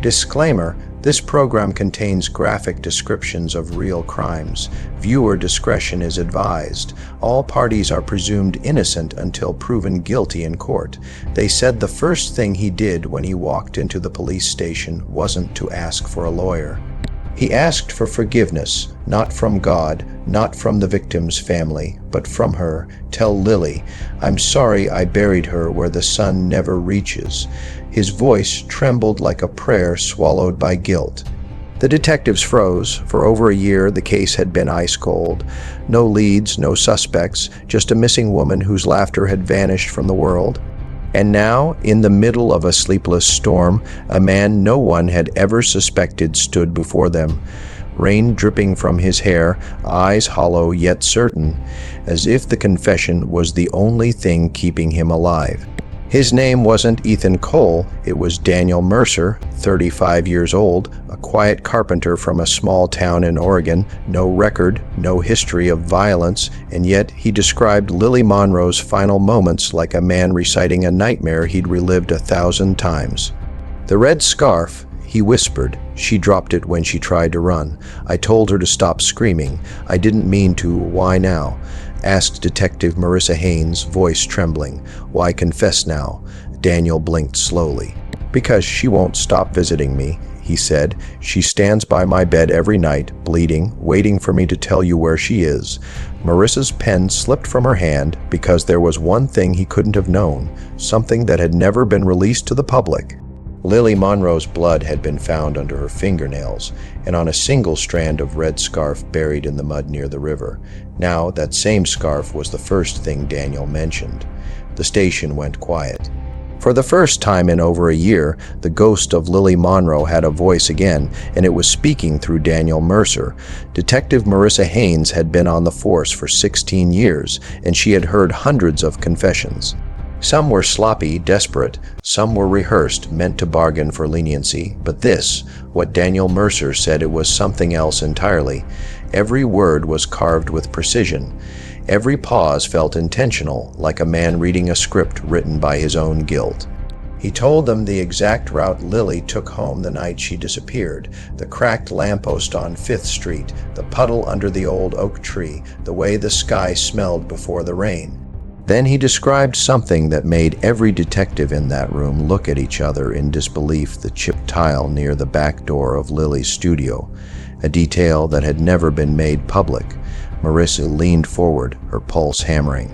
Disclaimer: this program contains graphic descriptions of real crimes. Viewer discretion is advised. All parties are presumed innocent until proven guilty in court. They said the first thing he did when he walked into the police station wasn't to ask for a lawyer. He asked for forgiveness, not from God, not from the victim's family, but from her. Tell Lily, I'm sorry I buried her where the sun never reaches. His voice trembled like a prayer swallowed by guilt. The detectives froze. For over a year, the case had been ice cold. No leads, no suspects, just a missing woman whose laughter had vanished from the world. And now, in the middle of a sleepless storm, a man no one had ever suspected stood before them. Rain dripping from his hair, eyes hollow yet certain, as if the confession was the only thing keeping him alive. His name wasn't Ethan Cole, it was Daniel Mercer, 35 years old, a quiet carpenter from a small town in Oregon, no record, no history of violence, and yet he described Lily Monroe's final moments like a man reciting a nightmare he'd relived 1,000 times. The red scarf, he whispered. She dropped it when she tried to run. I told her to stop screaming. I didn't mean to. Why now? Asked Detective Marissa Haynes, voice trembling. Why confess now? Daniel blinked slowly. Because she won't stop visiting me, he said. She stands by my bed every night, bleeding, waiting for me to tell you where she is. Marissa's pen slipped from her hand because there was one thing he couldn't have known, something that had never been released to the public. Lily Monroe's blood had been found under her fingernails and on a single strand of red scarf buried in the mud near the river. Now, that same scarf was the first thing Daniel mentioned. The station went quiet. For the first time in over a year, the ghost of Lily Monroe had a voice again, and it was speaking through Daniel Mercer. Detective Marissa Haynes had been on the force for 16 years, and she had heard hundreds of confessions. Some were sloppy, desperate. Some were rehearsed, meant to bargain for leniency. But this, what Daniel Mercer said, it was something else entirely. Every word was carved with precision. Every pause felt intentional, like a man reading a script written by his own guilt. He told them the exact route Lily took home the night she disappeared, the cracked lamppost on 5th Street, the puddle under the old oak tree, the way the sky smelled before the rain. Then he described something that made every detective in that room look at each other in disbelief: the chipped tile near the back door of Lily's studio, a detail that had never been made public. Marissa leaned forward, her pulse hammering.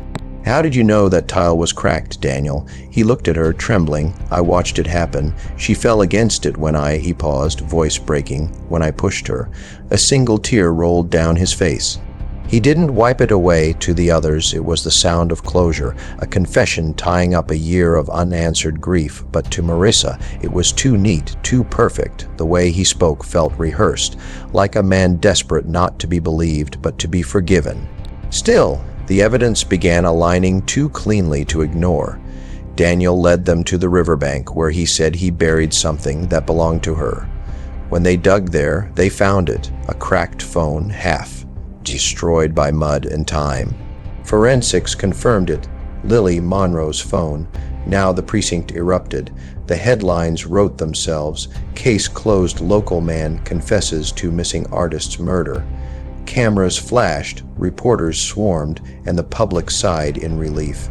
How did you know that tile was cracked, Daniel? He looked at her, trembling. I watched it happen. She fell against it when he paused, voice breaking, when I pushed her. A single tear rolled down his face. He didn't wipe it away. To the others, it was the sound of closure, a confession tying up a year of unanswered grief. But to Marissa, it was too neat, too perfect. The way he spoke felt rehearsed, like a man desperate not to be believed, but to be forgiven. Still, the evidence began aligning too cleanly to ignore. Daniel led them to the riverbank, where he said he buried something that belonged to her. When they dug there, they found it, a cracked phone, half destroyed by mud and time. Forensics confirmed it, Lily Monroe's phone. Now the precinct erupted. The headlines wrote themselves. Case closed, local man confesses to missing artist's murder. Cameras flashed, reporters swarmed, and the public sighed in relief.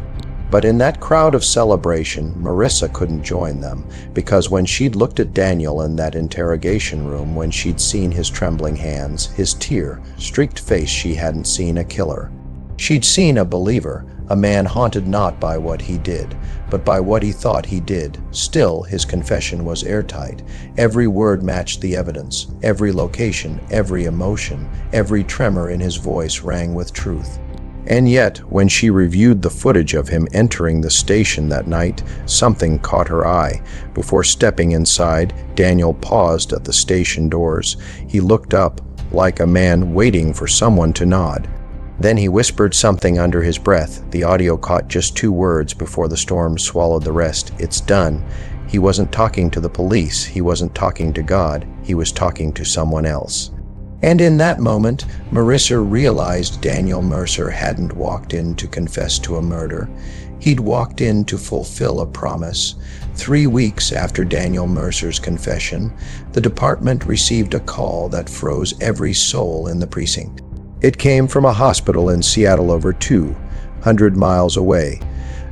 But in that crowd of celebration, Marissa couldn't join them, because when she'd looked at Daniel in that interrogation room, when she'd seen his trembling hands, his tear-streaked face, she hadn't seen a killer. She'd seen a believer, a man haunted not by what he did, but by what he thought he did. Still, his confession was airtight. Every word matched the evidence. Every location, every emotion, every tremor in his voice rang with truth. And yet, when she reviewed the footage of him entering the station that night, something caught her eye. Before stepping inside, Daniel paused at the station doors. He looked up, like a man waiting for someone to nod. Then he whispered something under his breath. The audio caught just 2 words before the storm swallowed the rest. It's done. He wasn't talking to the police. He wasn't talking to God. He was talking to someone else. And in that moment, Marissa realized Daniel Mercer hadn't walked in to confess to a murder. He'd walked in to fulfill a promise. 3 weeks after Daniel Mercer's confession, the department received a call that froze every soul in the precinct. It came from a hospital in Seattle over 200 miles away.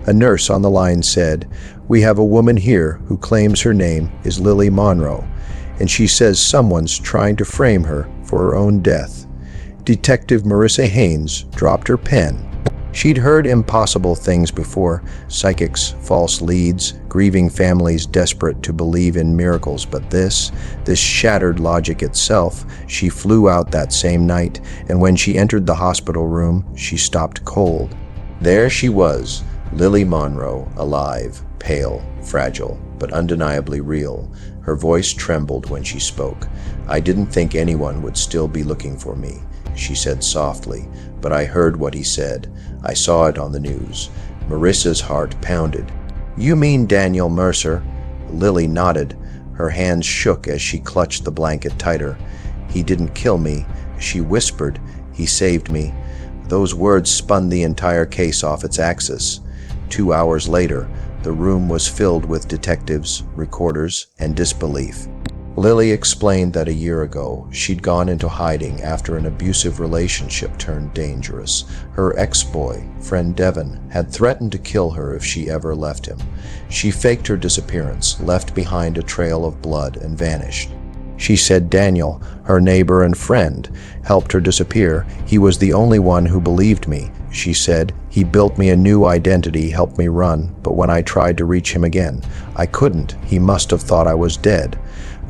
A nurse on the line said, "We have a woman here who claims her name is Lily Monroe, and she says someone's trying to frame her for her own death." Detective Marissa Haynes dropped her pen. She'd heard impossible things before: psychics, false leads, grieving families desperate to believe in miracles, but this shattered logic itself. She flew out that same night, and when she entered the hospital room, she stopped cold. There she was, Lily Monroe, alive, pale, fragile, but undeniably real. Her voice trembled when she spoke. "I didn't think anyone would still be looking for me," she said softly, "but I heard what he said. I saw it on the news." Marissa's heart pounded. "You mean Daniel Mercer?" Lily nodded. Her hands shook as she clutched the blanket tighter. "He didn't kill me," she whispered. "He saved me." Those words spun the entire case off its axis. 2 hours later, the room was filled with detectives, recorders, and disbelief. Lily explained that a year ago, she'd gone into hiding after an abusive relationship turned dangerous. Her ex-boyfriend, Devin, had threatened to kill her if she ever left him. She faked her disappearance, left behind a trail of blood, and vanished. She said Daniel, her neighbor and friend, helped her disappear. "He was the only one who believed me," she said. "He built me a new identity, helped me run, but when I tried to reach him again, I couldn't. He must have thought I was dead."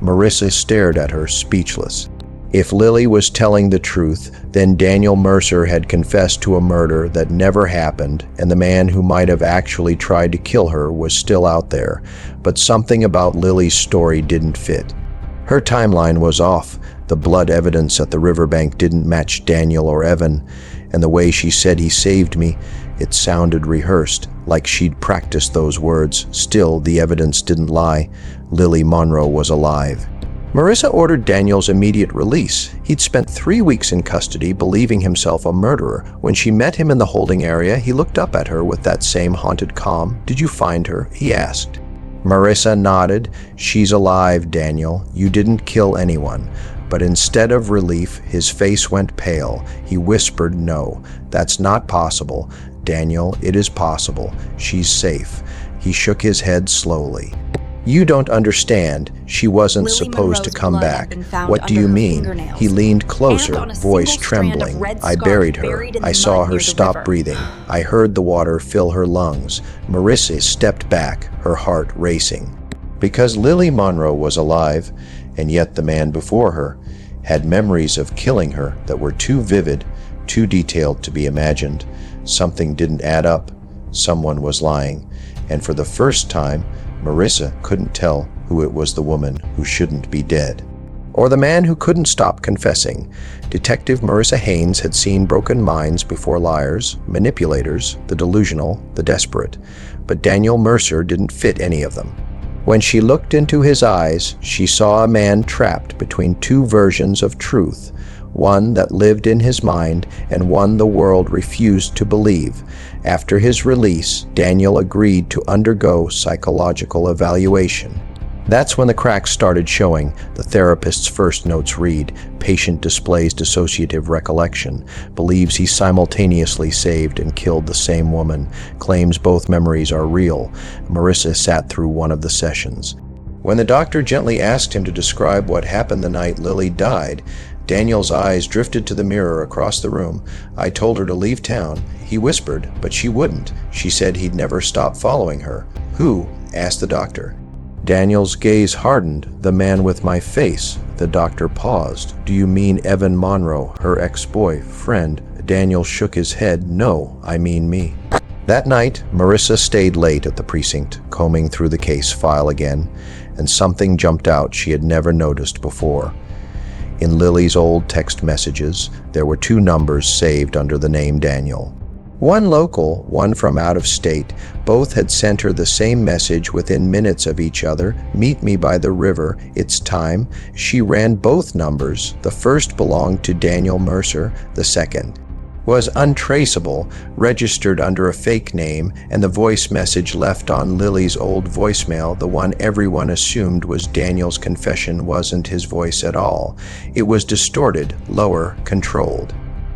Marissa stared at her, speechless. If Lily was telling the truth, then Daniel Mercer had confessed to a murder that never happened, and the man who might have actually tried to kill her was still out there. But something about Lily's story didn't fit. Her timeline was off. The blood evidence at the riverbank didn't match Daniel or Evan, and the way she said he saved me, it sounded rehearsed, like she'd practiced those words. Still, the evidence didn't lie. Lily Monroe was alive. Marissa ordered Daniel's immediate release. He'd spent 3 weeks in custody, believing himself a murderer. When she met him in the holding area, he looked up at her with that same haunted calm. "Did you find her?" he asked. Marissa nodded. "She's alive, Daniel. You didn't kill anyone." But instead of relief, his face went pale. He whispered, "No, that's not possible. Daniel, it is possible. She's safe." He shook his head slowly. "You don't understand. She wasn't Lily supposed to Monroe's come blood had back." been found "What do under you her mean?" fingernails. He leaned closer, And on a voice single strand of trembling. red "I scarf buried her. buried in the I saw mud her near the stop river." breathing. I heard the water fill her lungs." Marissa stepped back, her heart racing. Because Lily Monroe was alive, and yet the man before her had memories of killing her that were too vivid, too detailed to be imagined. Something didn't add up. Someone was lying. And for the first time, Marissa couldn't tell who it was: the woman who shouldn't be dead, or the man who couldn't stop confessing. Detective Marissa Haynes had seen broken minds before: liars, manipulators, the delusional, the desperate. But Daniel Mercer didn't fit any of them. When she looked into his eyes, she saw a man trapped between two versions of truth, one that lived in his mind and one the world refused to believe. After his release, Daniel agreed to undergo psychological evaluation. That's when the cracks started showing. The therapist's first notes read: patient displays dissociative recollection, believes he simultaneously saved and killed the same woman, claims both memories are real. Marissa sat through one of the sessions. When the doctor gently asked him to describe what happened the night Lily died, Daniel's eyes drifted to the mirror across the room. "I told her to leave town," he whispered, "but she wouldn't. She said he'd never stop following her." "Who?" asked the doctor. Daniel's gaze hardened. "The man with my face." The doctor paused. "Do you mean Evan Monroe, her ex-boyfriend?" Daniel shook his head. "No, I mean me." That night, Marissa stayed late at the precinct, combing through the case file again, and something jumped out she had never noticed before. In Lily's old text messages, there were 2 numbers saved under the name Daniel. One local, one from out of state. Both had sent her the same message within minutes of each other: "Meet me by the river, it's time." She ran both numbers. The first belonged to Daniel Mercer, the second. was untraceable, registered under a fake name, and the voice message left on Lily's old voicemail, the one everyone assumed was Daniel's confession, wasn't his voice at all. It was distorted, lower, controlled.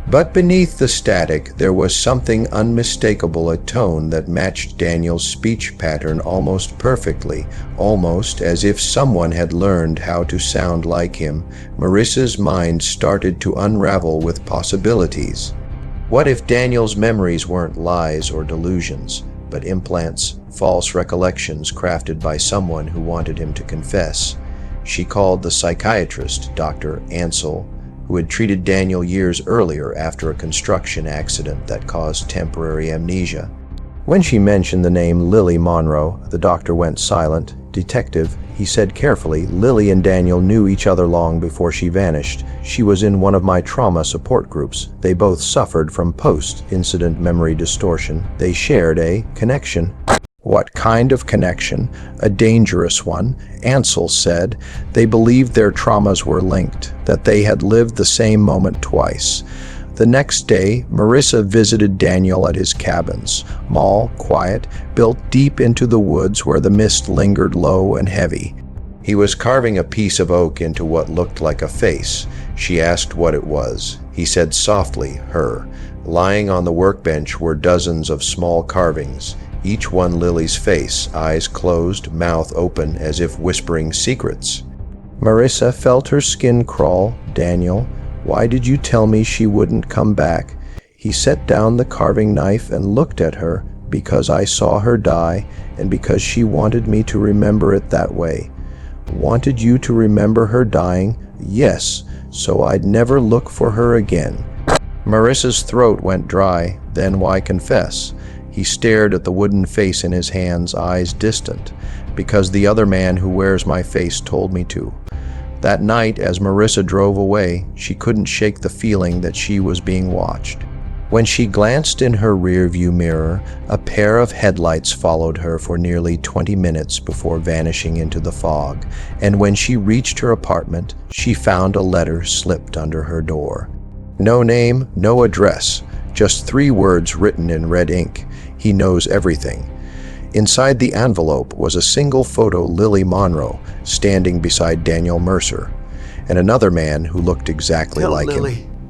But beneath the static, there was something unmistakable, a tone that matched Daniel's speech pattern almost perfectly, almost as if someone had learned how to sound like him. Marissa's mind started to unravel with possibilities. What if Daniel's memories weren't lies or delusions, but implants, false recollections crafted by someone who wanted him to confess? She called the psychiatrist, Dr. Ansel, who had treated Daniel years earlier after a construction accident that caused temporary amnesia. When she mentioned the name Lily Monroe, the doctor went silent. "Detective," he said carefully, "Lily and Daniel knew each other long before she vanished. She was in one of my trauma support groups. They both suffered from post-incident memory distortion. They shared a connection." "What kind of connection?" "A dangerous one," Ansel said. "They believed their traumas were linked, that they had lived the same moment twice." The next day, Marissa visited Daniel at his cabin, small, quiet, built deep into the woods where the mist lingered low and heavy. He was carving a piece of oak into what looked like a face. She asked what it was. He said softly, "Her." Lying on the workbench were dozens of small carvings, each one Lily's face, eyes closed, mouth open, as if whispering secrets. Marissa felt her skin crawl. "Daniel, why did you tell me she wouldn't come back?" He set down the carving knife and looked at her. "Because I saw her die, and because she wanted me to remember it that way." "Wanted you to remember her dying?" "Yes, so I'd never look for her again." Marissa's throat went dry. "Then why confess?" He stared at the wooden face in his hands, eyes distant. "Because the other man who wears my face told me to." That night, as Marissa drove away, she couldn't shake the feeling that she was being watched. When she glanced in her rearview mirror, a pair of headlights followed her for nearly 20 minutes before vanishing into the fog, and when she reached her apartment, she found a letter slipped under her door. No name, no address, just 3 words written in red ink. "He knows everything." Inside the envelope was a single photo, Lily Monroe, standing beside Daniel Mercer, and another man who looked exactly like him.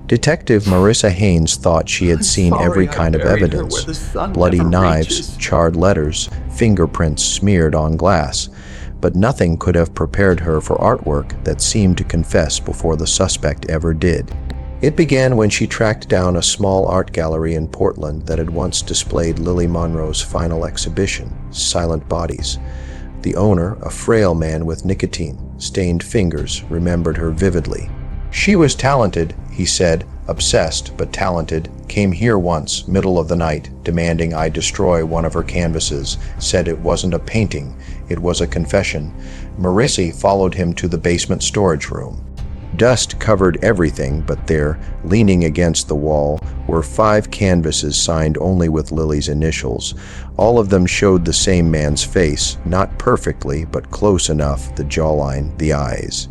Detective Marissa Haynes thought she had seen every kind of evidence: bloody knives, charred letters, fingerprints smeared on glass, but nothing could have prepared her for artwork that seemed to confess before the suspect ever did. It began when she tracked down a small art gallery in Portland that had once displayed Lily Monroe's final exhibition, Silent Bodies. The owner, a frail man with nicotine-stained fingers, remembered her vividly. "She was talented," he said, "obsessed but talented. Came here once, middle of the night, demanding I destroy one of her canvases. Said it wasn't a painting, it was a confession." Marissa followed him to the basement storage room. Dust covered everything, but there, leaning against the wall, were 5 canvases signed only with Lily's initials. All of them showed the same man's face, not perfectly, but close enough, the jawline, the eyes.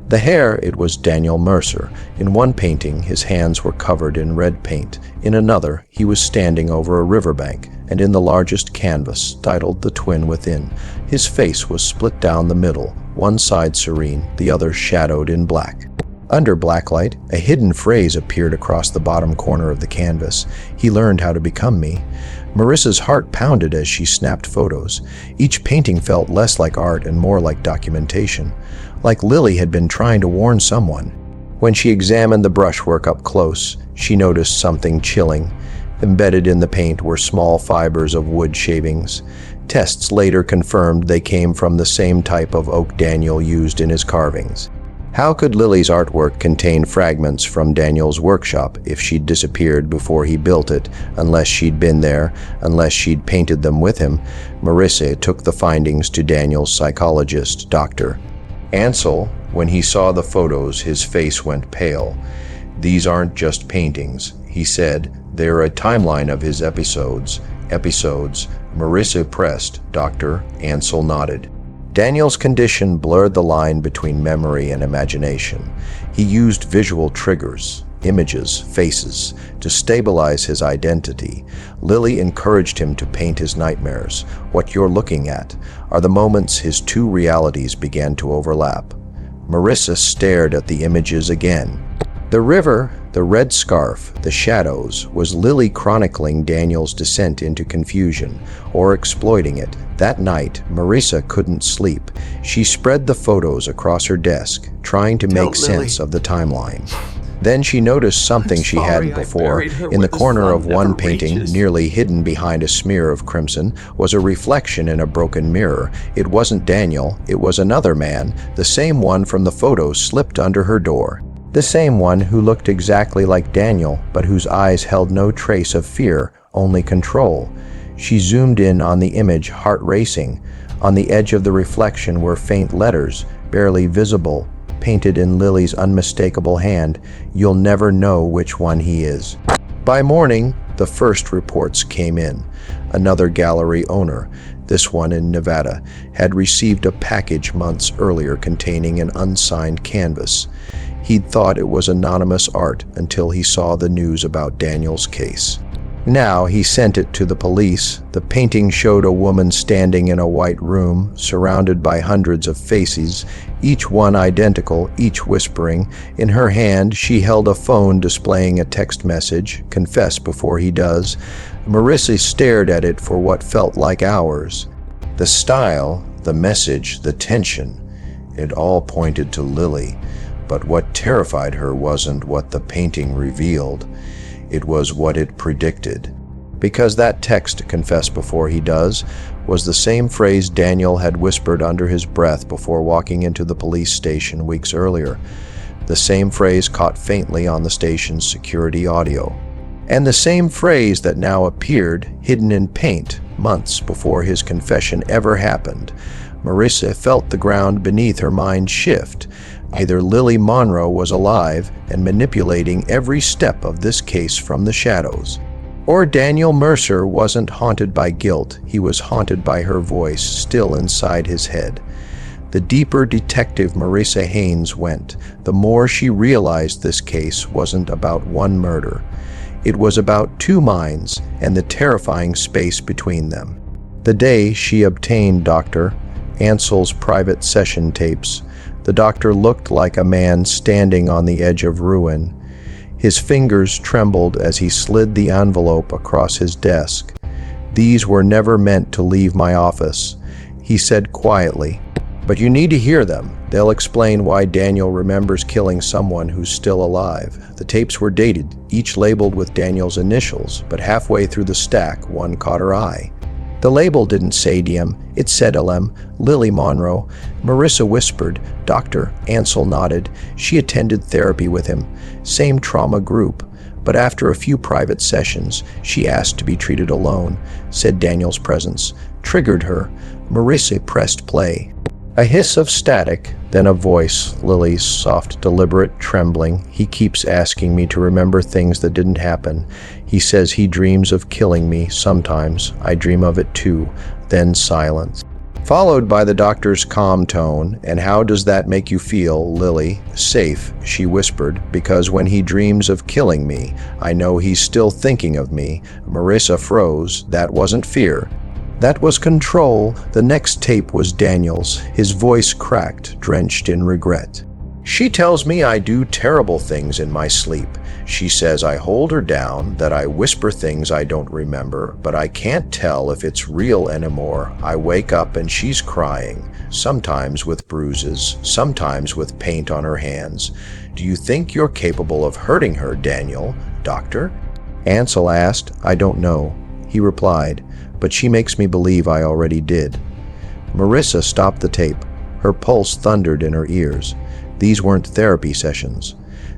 The hair, it was Daniel Mercer. In one painting, his hands were covered in red paint. In another, he was standing over a riverbank, and in the largest canvas, titled The Twin Within, his face was split down the middle, one side serene, the other shadowed in black. Under blacklight, a hidden phrase appeared across the bottom corner of the canvas: "He learned how to become me." Marissa's heart pounded as she snapped photos. Each painting felt less like art and more like documentation, like Lily had been trying to warn someone. When she examined the brushwork up close, she noticed something chilling. Embedded in the paint were small fibers of wood shavings. Tests later confirmed they came from the same type of oak Daniel used in his carvings. How could Lily's artwork contain fragments from Daniel's workshop if she'd disappeared before he built it, unless she'd been there, unless she'd painted them with him? Marissa took the findings to Daniel's psychologist, Dr. Ansel. When he saw the photos, his face went pale. "These aren't just paintings," he said. "They're a timeline of his episodes." "Episodes?" Marissa pressed. Dr. Ansel nodded. Daniel's condition blurred the line between memory and imagination. He used visual triggers, images, faces, to stabilize his identity. Lily encouraged him to paint his nightmares. What you're looking at are the moments his two realities began to overlap. Marissa stared at the images again. The river, the red scarf, the shadows, was Lily chronicling Daniel's descent into confusion, or exploiting it. That night, Marissa couldn't sleep. She spread the photos across her desk, trying to make sense of the timeline. Then she noticed something she hadn't before. In the corner of one painting, nearly hidden behind a smear of crimson, was a reflection in a broken mirror. It wasn't Daniel, it was another man, the same one from the photos slipped under her door. The same one who looked exactly like Daniel, but whose eyes held no trace of fear, only control. She zoomed in on the image, heart racing. On the edge of the reflection were faint letters, barely visible, painted in Lily's unmistakable hand. "You'll never know which one he is." By morning, the first reports came in. Another gallery owner, this one in Nevada, had received a package months earlier containing an unsigned canvas. He'd thought it was anonymous art until he saw the news about Daniel's case. Now he sent it to the police. The painting showed a woman standing in a white room, surrounded by hundreds of faces, each one identical, each whispering. In her hand, she held a phone displaying a text message, "Confess before he does." Marissa stared at it for what felt like hours. The style, the message, the tension, it all pointed to Lily. But what terrified her wasn't what the painting revealed. It was what it predicted. Because that text, "Confess before he does," was the same phrase Daniel had whispered under his breath before walking into the police station weeks earlier. The same phrase caught faintly on the station's security audio. And the same phrase that now appeared, hidden in paint, months before his confession ever happened. Marissa felt the ground beneath her mind shift. Either Lily Monroe was alive and manipulating every step of this case from the shadows, or Daniel Mercer wasn't haunted by guilt, he was haunted by her voice still inside his head. The deeper Detective Marissa Haynes went, the more she realized this case wasn't about one murder. It was about two minds and the terrifying space between them. The day she obtained Dr. Ansell's private session tapes, the doctor looked like a man standing on the edge of ruin. His fingers trembled as he slid the envelope across his desk. "These were never meant to leave my office," he said quietly. "But you need to hear them. They'll explain why Daniel remembers killing someone who's still alive." The tapes were dated, each labeled with Daniel's initials, but halfway through the stack, one caught her eye. The label didn't say DM, it said LM, Lily Monroe. Marissa whispered. Dr. Ansell nodded. She attended therapy with him, same trauma group. But after a few private sessions, she asked to be treated alone, said Daniel's presence. Triggered her. Marissa pressed play. A hiss of static, then a voice, Lily's soft, deliberate, trembling. He keeps asking me to remember things that didn't happen. He says he dreams of killing me sometimes. I dream of it too. Then silence. Followed by the doctor's calm tone. And how does that make you feel, Lily? Safe, she whispered, because when he dreams of killing me, I know he's still thinking of me. Marissa froze. That wasn't fear. That was control. The next tape was Daniel's. His voice cracked, drenched in regret. She tells me I do terrible things in my sleep. She says I hold her down, that I whisper things I don't remember, but I can't tell if it's real anymore. I wake up and she's crying, sometimes with bruises, sometimes with paint on her hands. Do you think you're capable of hurting her, Daniel, doctor? Ansell asked. I don't know. He replied, but she makes me believe I already did. Marissa stopped the tape. Her pulse thundered in her ears. These weren't therapy sessions.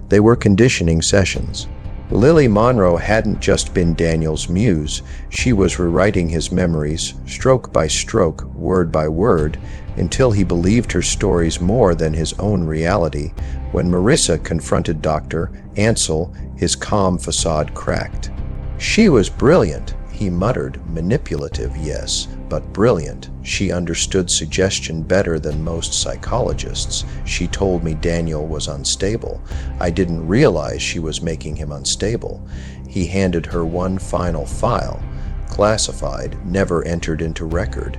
They were conditioning sessions. Lily Monroe hadn't just been Daniel's muse. She was rewriting his memories, stroke by stroke, word by word, until he believed her stories more than his own reality. When Marissa confronted Dr. Ansell, his calm facade cracked. She was brilliant, he muttered, manipulative, yes, but brilliant. She understood suggestion better than most psychologists. She told me Daniel was unstable. I didn't realize she was making him unstable. He handed her one final file, classified, never entered into record.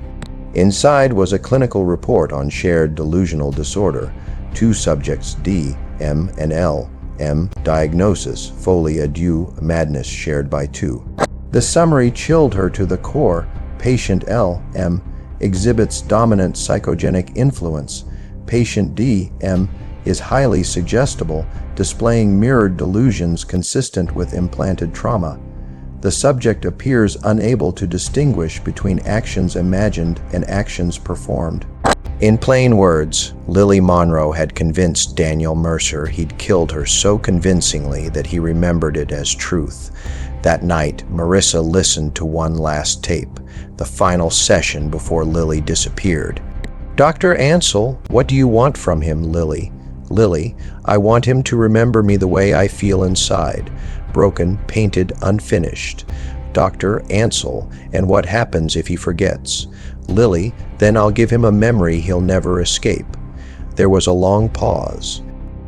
Inside was a clinical report on shared delusional disorder. 2 subjects, D, M, and L. M, diagnosis, folie à deux, madness shared by 2. The summary chilled her to the core. Patient L, M, exhibits dominant psychogenic influence. Patient D, M, is highly suggestible, displaying mirrored delusions consistent with implanted trauma. The subject appears unable to distinguish between actions imagined and actions performed. In plain words, Lily Monroe had convinced Daniel Mercer he'd killed her so convincingly that he remembered it as truth. That night, Marissa listened to one last tape, the final session before Lily disappeared. "Dr. Ansel, what do you want from him, Lily?" "Lily, I want him to remember me the way I feel inside. Broken, painted, unfinished." "Dr. Ansel, and what happens if he forgets?" "Lily, then I'll give him a memory he'll never escape." There was a long pause.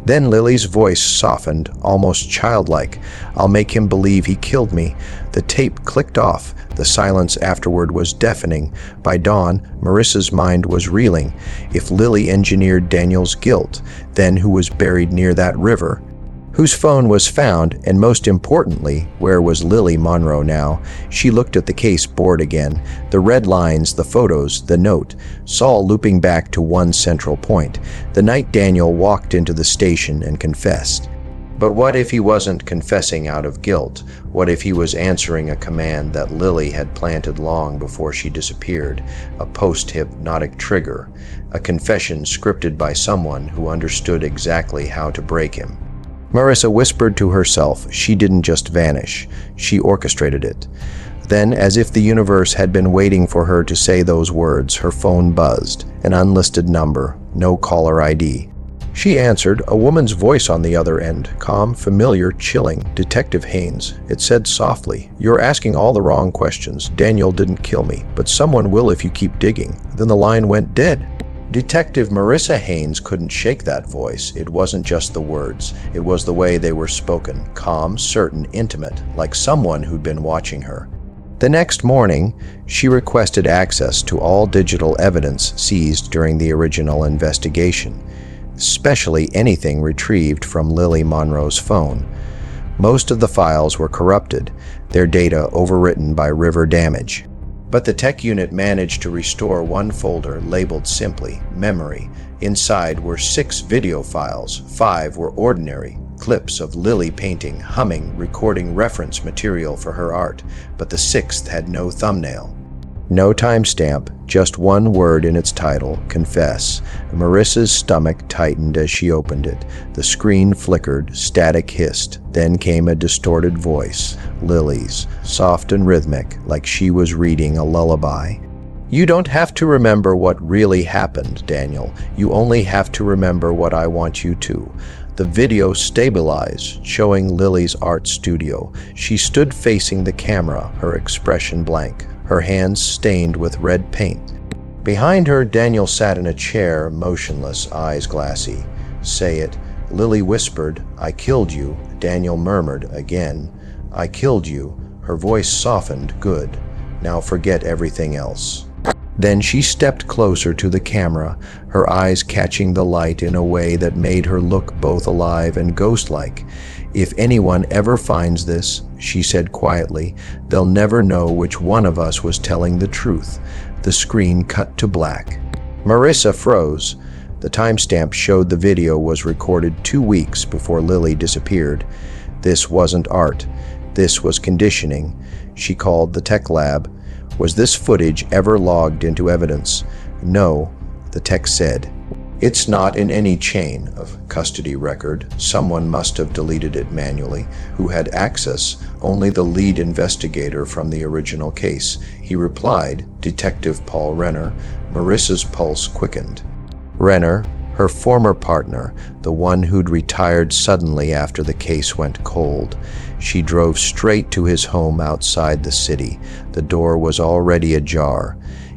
Then Lily's voice softened, almost childlike. "I'll make him believe he killed me." The tape clicked off. The silence afterward was deafening. By dawn, Marissa's mind was reeling. If Lily engineered Daniel's guilt, then who was buried near that river? Whose phone was found, and most importantly, where was Lily Monroe now? She looked at the case board again. The red lines, the photos, the note, Saul looping back to one central point. The night Daniel walked into the station and confessed. But what if he wasn't confessing out of guilt? What if he was answering a command that Lily had planted long before she disappeared? A post-hypnotic trigger. A confession scripted by someone who understood exactly how to break him. Marissa whispered to herself. She didn't just vanish. She orchestrated it. Then, as if the universe had been waiting for her to say those words, her phone buzzed. An unlisted number. No caller ID. She answered, a woman's voice on the other end. Calm, familiar, chilling. Detective Haynes. It said softly, "You're asking all the wrong questions. Daniel didn't kill me, but someone will if you keep digging." Then the line went dead. Detective Marissa Haynes couldn't shake that voice. It wasn't just the words. It was the way they were spoken. Calm, certain, intimate, like someone who'd been watching her. The next morning, she requested access to all digital evidence seized during the original investigation, especially anything retrieved from Lily Monroe's phone. Most of the files were corrupted, their data overwritten by river damage. But the tech unit managed to restore one folder labeled simply Memory. Inside were 6 video files. 5 were ordinary clips of Lily painting, humming, recording reference material for her art. But the 6th had no thumbnail. No timestamp, just one word in its title, Confess. Marissa's stomach tightened as she opened it. The screen flickered, static hissed. Then came a distorted voice, Lily's, soft and rhythmic, like she was reading a lullaby. "You don't have to remember what really happened, Daniel. You only have to remember what I want you to." The video stabilized, showing Lily's art studio. She stood facing the camera, her expression blank, her hands stained with red paint. Behind her, Daniel sat in a chair, motionless, eyes glassy. "Say it." Lily whispered, "I killed you." Daniel murmured again, "I killed you." Her voice softened. "Good. Now forget everything else." Then she stepped closer to the camera, her eyes catching the light in a way that made her look both alive and ghost-like. "If anyone ever finds this," she said quietly, "they'll never know which one of us was telling the truth." The screen cut to black. Marissa froze. The timestamp showed the video was recorded 2 weeks before Lily disappeared. This wasn't art. This was conditioning. She called the tech lab. Was this footage ever logged into evidence? No, the tech said. It's not in any chain of custody record. Someone must have deleted it manually. Who had access? Only the lead investigator from the original case. He replied, Detective Paul Renner. Marissa's pulse quickened. Renner, her former partner, the one who'd retired suddenly after the case went cold. She drove straight to his home outside the city. The door was already ajar.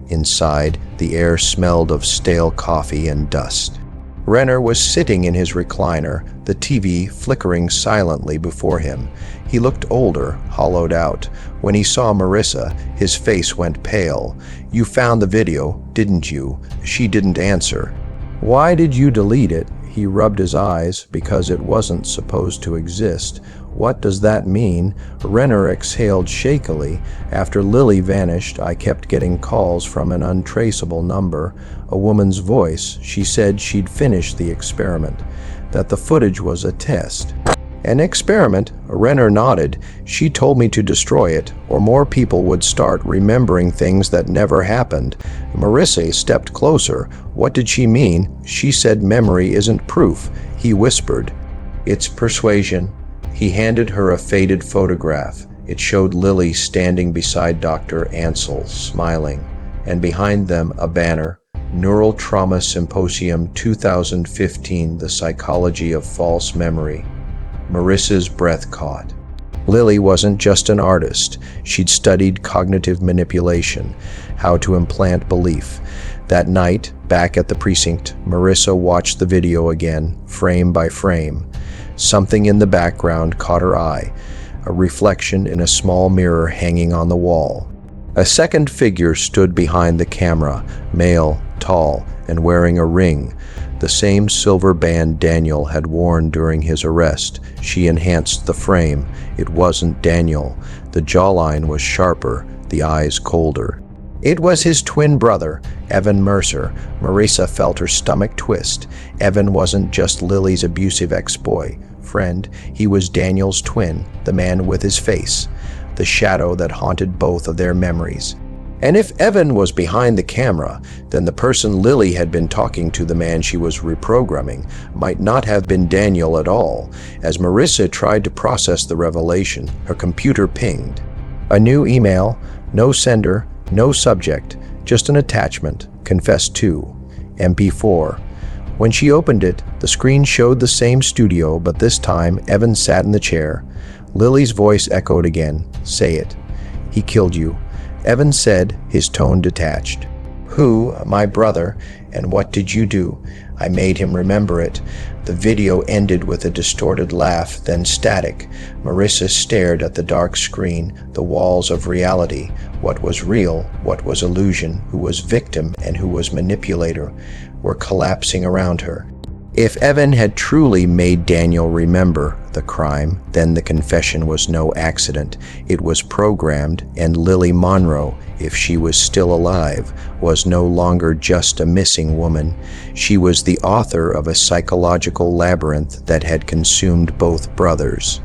Inside, the air smelled of stale coffee and dust. Renner was sitting in his recliner, the TV flickering silently before him. He looked older, hollowed out. When he saw Marissa, his face went pale. "You found the video, didn't you?" She didn't answer. "Why did you delete it?" He rubbed his eyes. "Because it wasn't supposed to exist." "What does that mean?" Renner exhaled shakily. "After Lily vanished, I kept getting calls from an untraceable number. A woman's voice. She said she'd finished the experiment, that the footage was a test." "An experiment?" Renner nodded. "She told me to destroy it, or more people would start remembering things that never happened." Marissa stepped closer. "What did she mean?" "She said memory isn't proof." He whispered, "It's persuasion." He handed her a faded photograph. It showed Lily standing beside Dr. Ansel, smiling, and behind them a banner, Neural Trauma Symposium 2015, The Psychology of False Memory. Marissa's breath caught. Lily wasn't just an artist. She'd studied cognitive manipulation, how to implant belief. That night, back at the precinct, Marissa watched the video again, frame by frame. Something in the background caught her eye, a reflection in a small mirror hanging on the wall. A second figure stood behind the camera, male, tall, and wearing a ring, the same silver band Daniel had worn during his arrest. She enhanced the frame. It wasn't Daniel. The jawline was sharper, the eyes colder. It was his twin brother, Evan Mercer. Marissa felt her stomach twist. Evan wasn't just Lily's abusive ex-boyfriend. He was Daniel's twin, the man with his face, the shadow that haunted both of their memories. And if Evan was behind the camera, then the person Lily had been talking to, the man she was reprogramming, might not have been Daniel at all. As Marissa tried to process the revelation, her computer pinged. A new email, no sender, no subject, just an attachment, confessed to, MP4. When she opened it, the screen showed the same studio, but this time Evan sat in the chair. Lily's voice echoed again, "Say it. He killed you." Evan said, his tone detached. "Who? My brother. And what did you do?" "I made him remember it." The video ended with a distorted laugh, then static. Marissa stared at the dark screen, the walls of reality. What was real, what was illusion, who was victim and who was manipulator, were collapsing around her. If Evan had truly made Daniel remember the crime, then the confession was no accident. It was programmed, and Lily Monroe, if she was still alive, was no longer just a missing woman. She was the author of a psychological labyrinth that had consumed both brothers.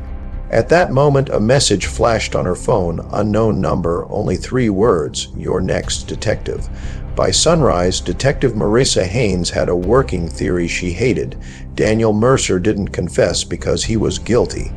At that moment, a message flashed on her phone, unknown number, only 3 words, "Your next detective." By sunrise, Detective Marissa Haynes had a working theory she hated. Daniel Mercer didn't confess because he was guilty.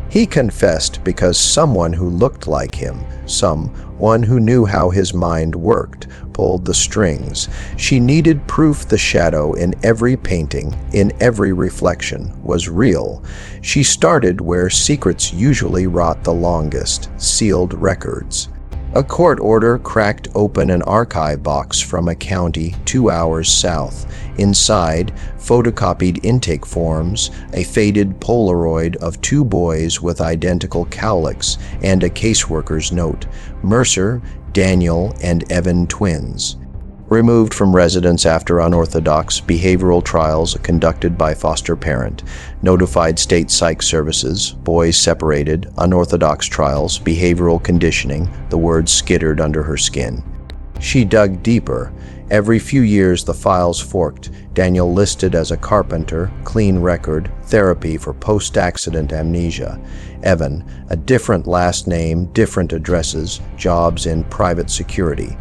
He confessed because someone who looked like him, someone who knew how his mind worked, pulled the strings. She needed proof the shadow in every painting, in every reflection, was real. She started where secrets usually rot the longest, sealed records. A court order cracked open an archive box from a county 2 hours south. Inside, photocopied intake forms, a faded Polaroid of 2 boys with identical cowlicks, and a caseworker's note. Mercer, Daniel, and Evan twins. Removed from residence after unorthodox behavioral trials conducted by foster parent. Notified state psych services, boys separated, unorthodox trials, behavioral conditioning. The words skittered under her skin. She dug deeper. Every few years the files forked. Daniel listed as a carpenter, clean record, therapy for post-accident amnesia. Evan, a different last name, different addresses, jobs in private security.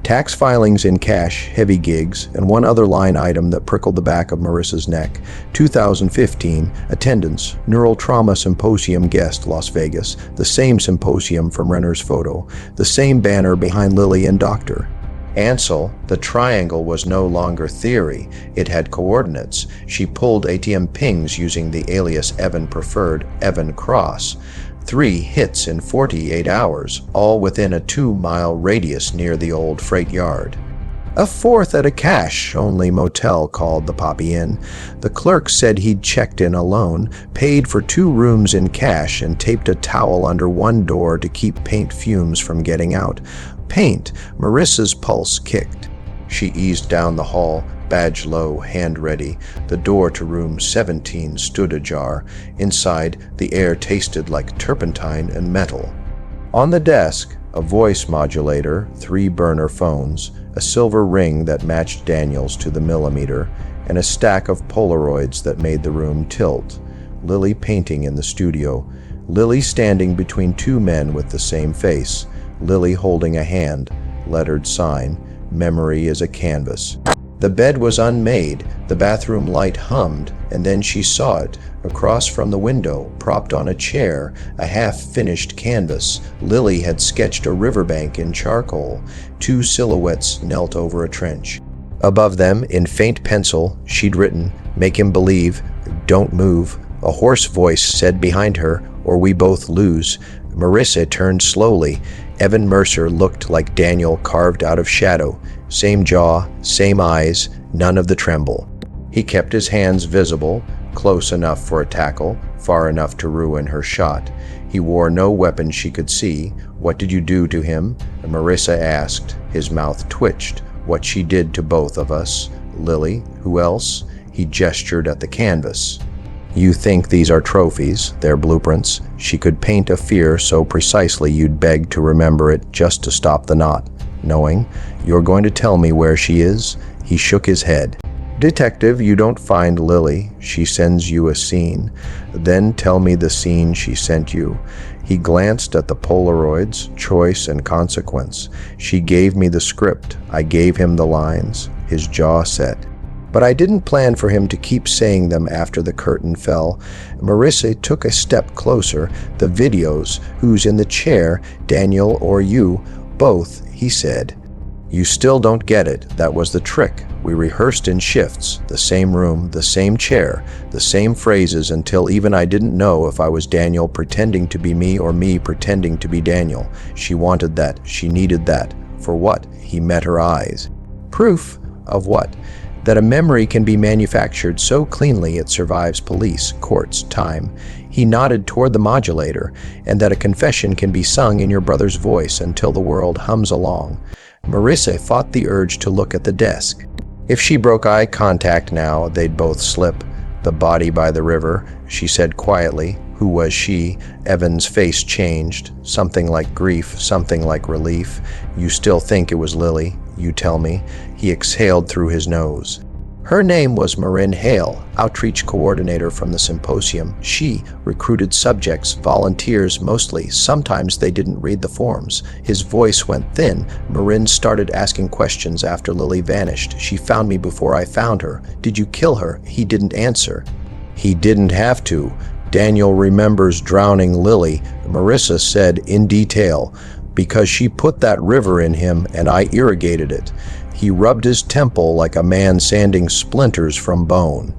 Tax filings in cash, heavy gigs, and one other line item that prickled the back of Marissa's neck. 2015, attendance, Neural Trauma Symposium guest, Las Vegas, the same symposium from Renner's photo, the same banner behind Lily and Dr. Ansel. The triangle was no longer theory, it had coordinates. She pulled ATM pings using the alias Evan preferred, Evan Cross. 3 hits in 48 hours, all within a 2-mile radius near the old freight yard. A fourth at a cash-only motel called the Poppy Inn. The clerk said he'd checked in alone, paid for 2 rooms in cash, and taped a towel under one door to keep paint fumes from getting out. Paint. Marissa's pulse kicked. She eased down the hall, badge low, hand ready. The door to room 17 stood ajar. Inside, the air tasted like turpentine and metal. On the desk, a voice modulator, 3 burner phones, a silver ring that matched Daniel's to the millimeter, and a stack of Polaroids that made the room tilt. Lily painting in the studio. Lily standing between 2 men with the same face. Lily holding a hand, lettered sign, "Memory is a canvas." The bed was unmade, the bathroom light hummed, and then she saw it. Across from the window, propped on a chair, a half-finished canvas. Lily had sketched a riverbank in charcoal. 2 silhouettes knelt over a trench. Above them, in faint pencil, she'd written, "Make him believe, don't move." A hoarse voice said behind her, "Or we both lose." Marissa turned slowly. Evan Mercer looked like Daniel carved out of shadow. Same jaw, same eyes, none of the tremble. He kept his hands visible, close enough for a tackle, far enough to ruin her shot. He wore no weapon she could see. "What did you do to him?" Marissa asked. His mouth twitched. "What she did to both of us." "Lily? Who else?" He gestured at the canvas. "You think these are trophies, they're blueprints. She could paint a fear so precisely you'd beg to remember it just to stop the knot. Knowing, you're going to tell me where she is?" He shook his head. "Detective, you don't find Lily. She sends you a scene. Then tell me the scene she sent you." He glanced at the Polaroids, choice and consequence. "She gave me the script. I gave him the lines." His jaw set. "But I didn't plan for him to keep saying them after the curtain fell." Marissa took a step closer. "The videos. Who's in the chair? Daniel or you?" "Both," he said. "You still don't get it. That was the trick. We rehearsed in shifts, the same room, the same chair, the same phrases until even I didn't know if I was Daniel pretending to be me or me pretending to be Daniel. She wanted that. She needed that. For what?" He met her eyes. "Proof of what?" "That a memory can be manufactured so cleanly it survives police, courts, time." He nodded toward the modulator. "And that a confession can be sung in your brother's voice until the world hums along." Marissa fought the urge to look at the desk. If she broke eye contact now, they'd both slip. "The body by the river," she said quietly. Who was she? Evan's face changed. Something like grief, something like relief. "You still think it was Lily? You tell me." He exhaled through his nose. Her name was Marin Hale, outreach coordinator from the symposium. She recruited subjects, volunteers mostly. Sometimes they didn't read the forms. His voice went thin. Marin started asking questions after Lily vanished. "She found me before I found her. Did you kill her?" He didn't answer. "He didn't have to. Daniel remembers drowning Lily." Marissa said in detail, "Because she put that river in him and I irrigated it. He rubbed his temple like a man sanding splinters from bone."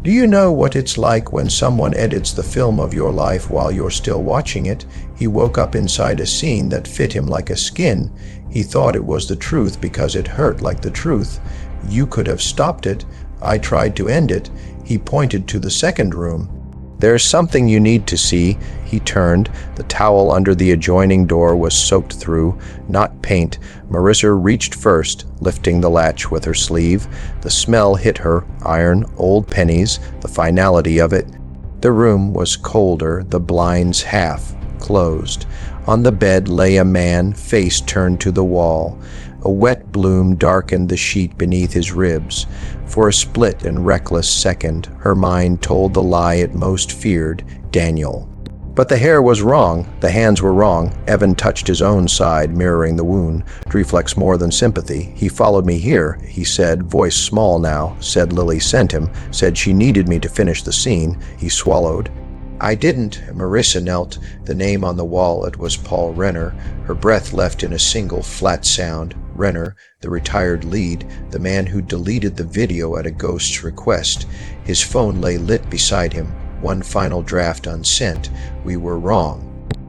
"Do you know what it's like when someone edits the film of your life while you're still watching it?" He woke up inside a scene that fit him like a skin. He thought it was the truth because it hurt like the truth. "You could have stopped it. I tried to end it." He pointed to the second room. "There's something you need to see." He turned. The towel under the adjoining door was soaked through, not paint. Marissa reached first, lifting the latch with her sleeve. The smell hit her, iron, old pennies, the finality of it. The room was colder, the blinds half closed. On the bed lay a man, face turned to the wall. A wet bloom darkened the sheet beneath his ribs. For a split and reckless second, her mind told the lie it most feared, Daniel. But the hair was wrong, the hands were wrong. Evan touched his own side, mirroring the wound. Reflex more than sympathy. "He followed me here," he said, voice small now. "Said Lily sent him, said she needed me to finish the scene." He swallowed. "I didn't." Marissa knelt. The name on the wall, it was Paul Renner. Her breath left in a single flat sound. Renner, the retired lead, the man who deleted the video at a ghost's request. His phone lay lit beside him. One final draft unsent. "We were wrong."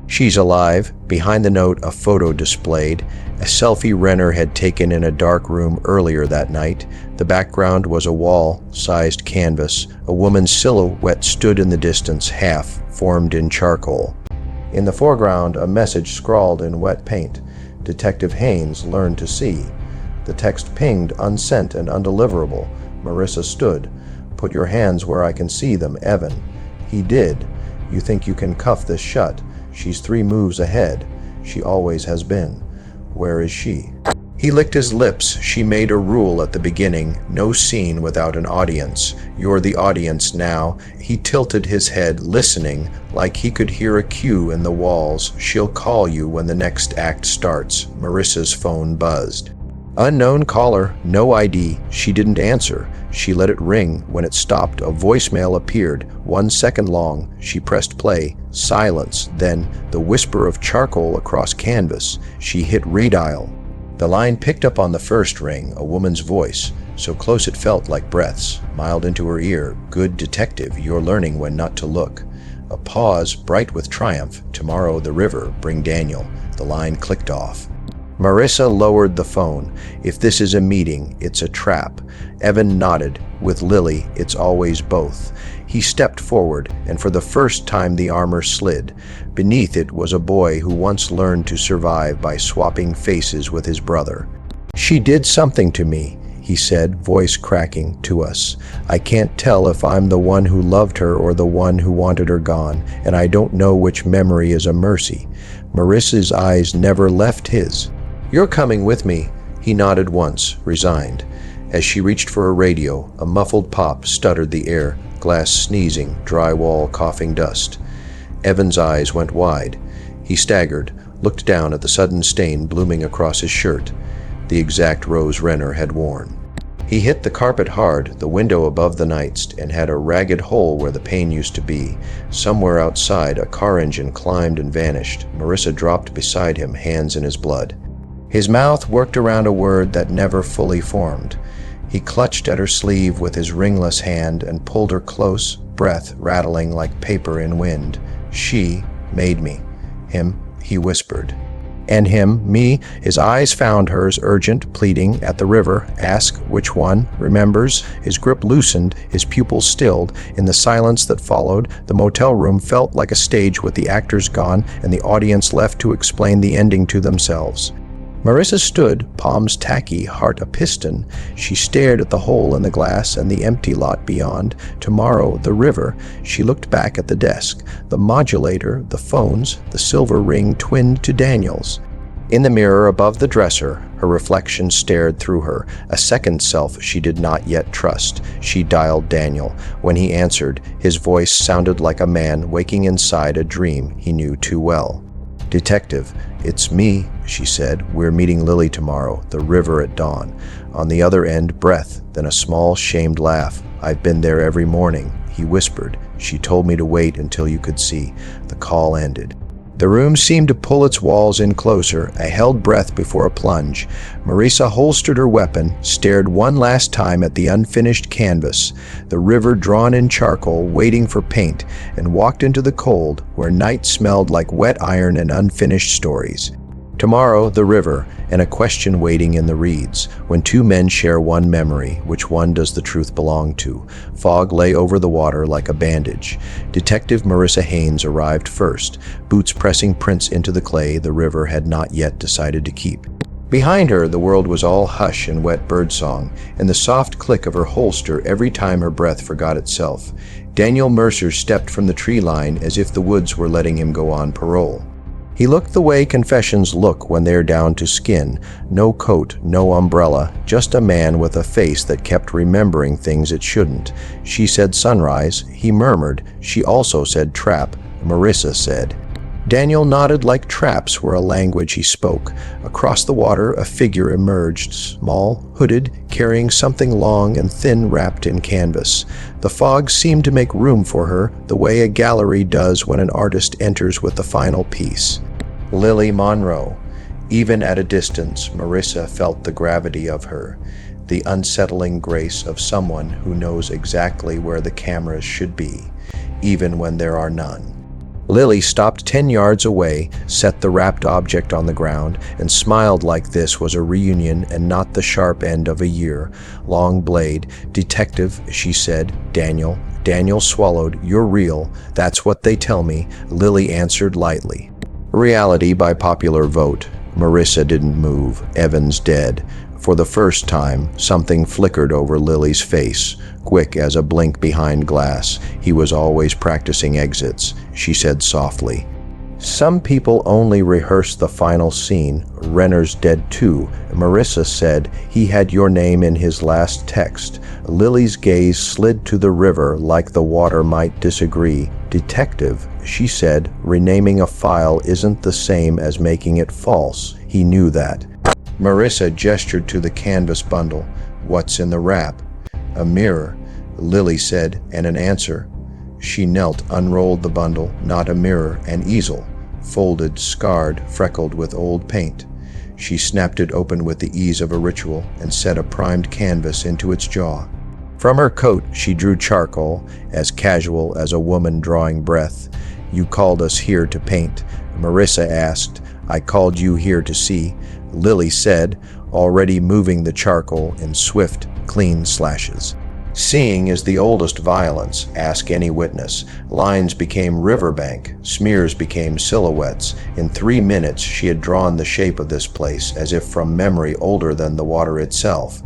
"She's alive." Behind the note, a photo displayed. A selfie Renner had taken in a dark room earlier that night. The background was a wall-sized canvas. A woman's silhouette stood in the distance, half formed in charcoal. In the foreground, a message scrawled in wet paint. Detective Haynes learned to see. The text pinged, unsent and undeliverable. Marissa stood. Put your hands where I can see them, Evan. He did. You think you can cuff this shut? She's 3 moves ahead. She always has been. Where is she? He licked his lips. She made a rule at the beginning. No scene without an audience. You're the audience now. He tilted his head, listening, like he could hear a cue in the walls. She'll call you when the next act starts. Marissa's phone buzzed. Unknown caller, no ID. She didn't answer. She let it ring. When it stopped, a voicemail appeared, 1 second long. She pressed play. Silence. Then the whisper of charcoal across canvas. She hit redial. The line picked up on the first ring, a woman's voice, so close it felt like breaths, mild into her ear. Good detective, you're learning when not to look. A pause, bright with triumph. Tomorrow, the river, bring Daniel. The line clicked off. Marissa lowered the phone. If this is a meeting, it's a trap. Evan nodded. With Lily, it's always both. He stepped forward, and for the first time the armor slid. Beneath it was a boy who once learned to survive by swapping faces with his brother. She did something to me, he said, voice cracking, to us. I can't tell if I'm the one who loved her or the one who wanted her gone, and I don't know which memory is a mercy. Marissa's eyes never left his. You're coming with me. He nodded once, resigned. As she reached for a radio, a muffled pop stuttered the air, glass sneezing, drywall coughing dust. Evan's eyes went wide. He staggered, looked down at the sudden stain blooming across his shirt, the exact rose Renner had worn. He hit the carpet hard, the window above the nightstand, and had a ragged hole where the pane used to be. Somewhere outside, a car engine climbed and vanished. Marissa dropped beside him, hands in his blood. His mouth worked around a word that never fully formed. He clutched at her sleeve with his ringless hand and pulled her close, breath rattling like paper in wind. She made me. Him, he whispered. And him, me, his eyes found hers, urgent, pleading, at the river. Ask which one, remembers. His grip loosened, his pupils stilled. In the silence that followed, the motel room felt like a stage with the actors gone and the audience left to explain the ending to themselves. Marissa stood, palms tacky, heart a piston. She stared at the hole in the glass and the empty lot beyond. Tomorrow, the river. She looked back at the desk. The modulator, the phones, the silver ring twinned to Daniel's. In the mirror above the dresser, her reflection stared through her, a second self she did not yet trust. She dialed Daniel. When he answered, his voice sounded like a man waking inside a dream he knew too well. Detective, it's me, she said. We're meeting Lily tomorrow, the river at dawn. On the other end, breath, then a small, shamed laugh. I've been there every morning, he whispered. She told me to wait until you could see. The call ended. The room seemed to pull its walls in closer, a held breath before a plunge. Marissa holstered her weapon, stared one last time at the unfinished canvas, the river drawn in charcoal, waiting for paint, and walked into the cold, where night smelled like wet iron and unfinished stories. Tomorrow, the river, and a question waiting in the reeds. When 2 men share one memory, which one does the truth belong to? Fog lay over the water like a bandage. Detective Marissa Haynes arrived first, boots pressing prints into the clay the river had not yet decided to keep. Behind her, the world was all hush and wet birdsong, and the soft click of her holster every time her breath forgot itself. Daniel Mercer stepped from the tree line as if the woods were letting him go on parole. He looked the way confessions look when they're down to skin. No coat, no umbrella, just a man with a face that kept remembering things it shouldn't. She said sunrise. He murmured. She also said trap. Marissa said. Daniel nodded like traps were a language he spoke. Across the water, a figure emerged, small, hooded, carrying something long and thin wrapped in canvas. The fog seemed to make room for her, the way a gallery does when an artist enters with the final piece. Lily Monroe. Even at a distance, Marissa felt the gravity of her, the unsettling grace of someone who knows exactly where the cameras should be, even when there are none. Lily stopped 10 yards away, set the wrapped object on the ground, and smiled like this was a reunion and not the sharp end of a year-long blade. "Detective," she said. "Daniel." Daniel swallowed. "You're real. That's what they tell me," Lily answered lightly. Reality by popular vote. Marissa didn't move. Evan's dead. For the first time, something flickered over Lily's face, quick as a blink behind glass. "He was always practicing exits," she said softly. "Some people only rehearse the final scene. Renner's dead too," Marissa said. "He had your name in his last text." Lily's gaze slid to the river like the water might disagree. "Detective," she said, "renaming a file isn't the same as making it false." He knew that. Marissa gestured to the canvas bundle. "What's in the wrap?" "A mirror," Lily said, "and an answer." She knelt, unrolled the bundle. Not a mirror, an easel. Folded, scarred, freckled with old paint. She snapped it open with the ease of a ritual and set a primed canvas into its jaw. From her coat, she drew charcoal, as casual as a woman drawing breath. "You called us here to paint," Marissa asked. "I called you here to see," Lily said, already moving the charcoal in swift, clean slashes. "Seeing is the oldest violence, ask any witness." Lines became riverbank, smears became silhouettes. In 3 minutes she had drawn the shape of this place, as if from memory older than the water itself.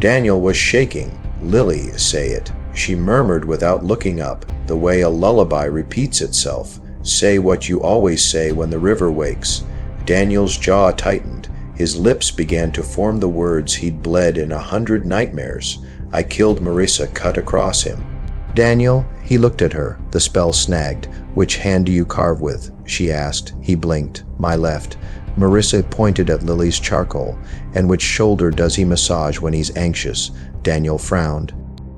Daniel was shaking. "Lily, say it," she murmured without looking up, the way a lullaby repeats itself. "Say what you always say when the river wakes." Daniel's jaw tightened. His lips began to form the words he'd bled in 100 nightmares. "I killed Marissa," cut across him. "Daniel," he looked at her, the spell snagged. "Which hand do you carve with?" she asked. He blinked. "My left." Marissa pointed at Lily's charcoal. "And which shoulder does he massage when he's anxious?" Daniel frowned.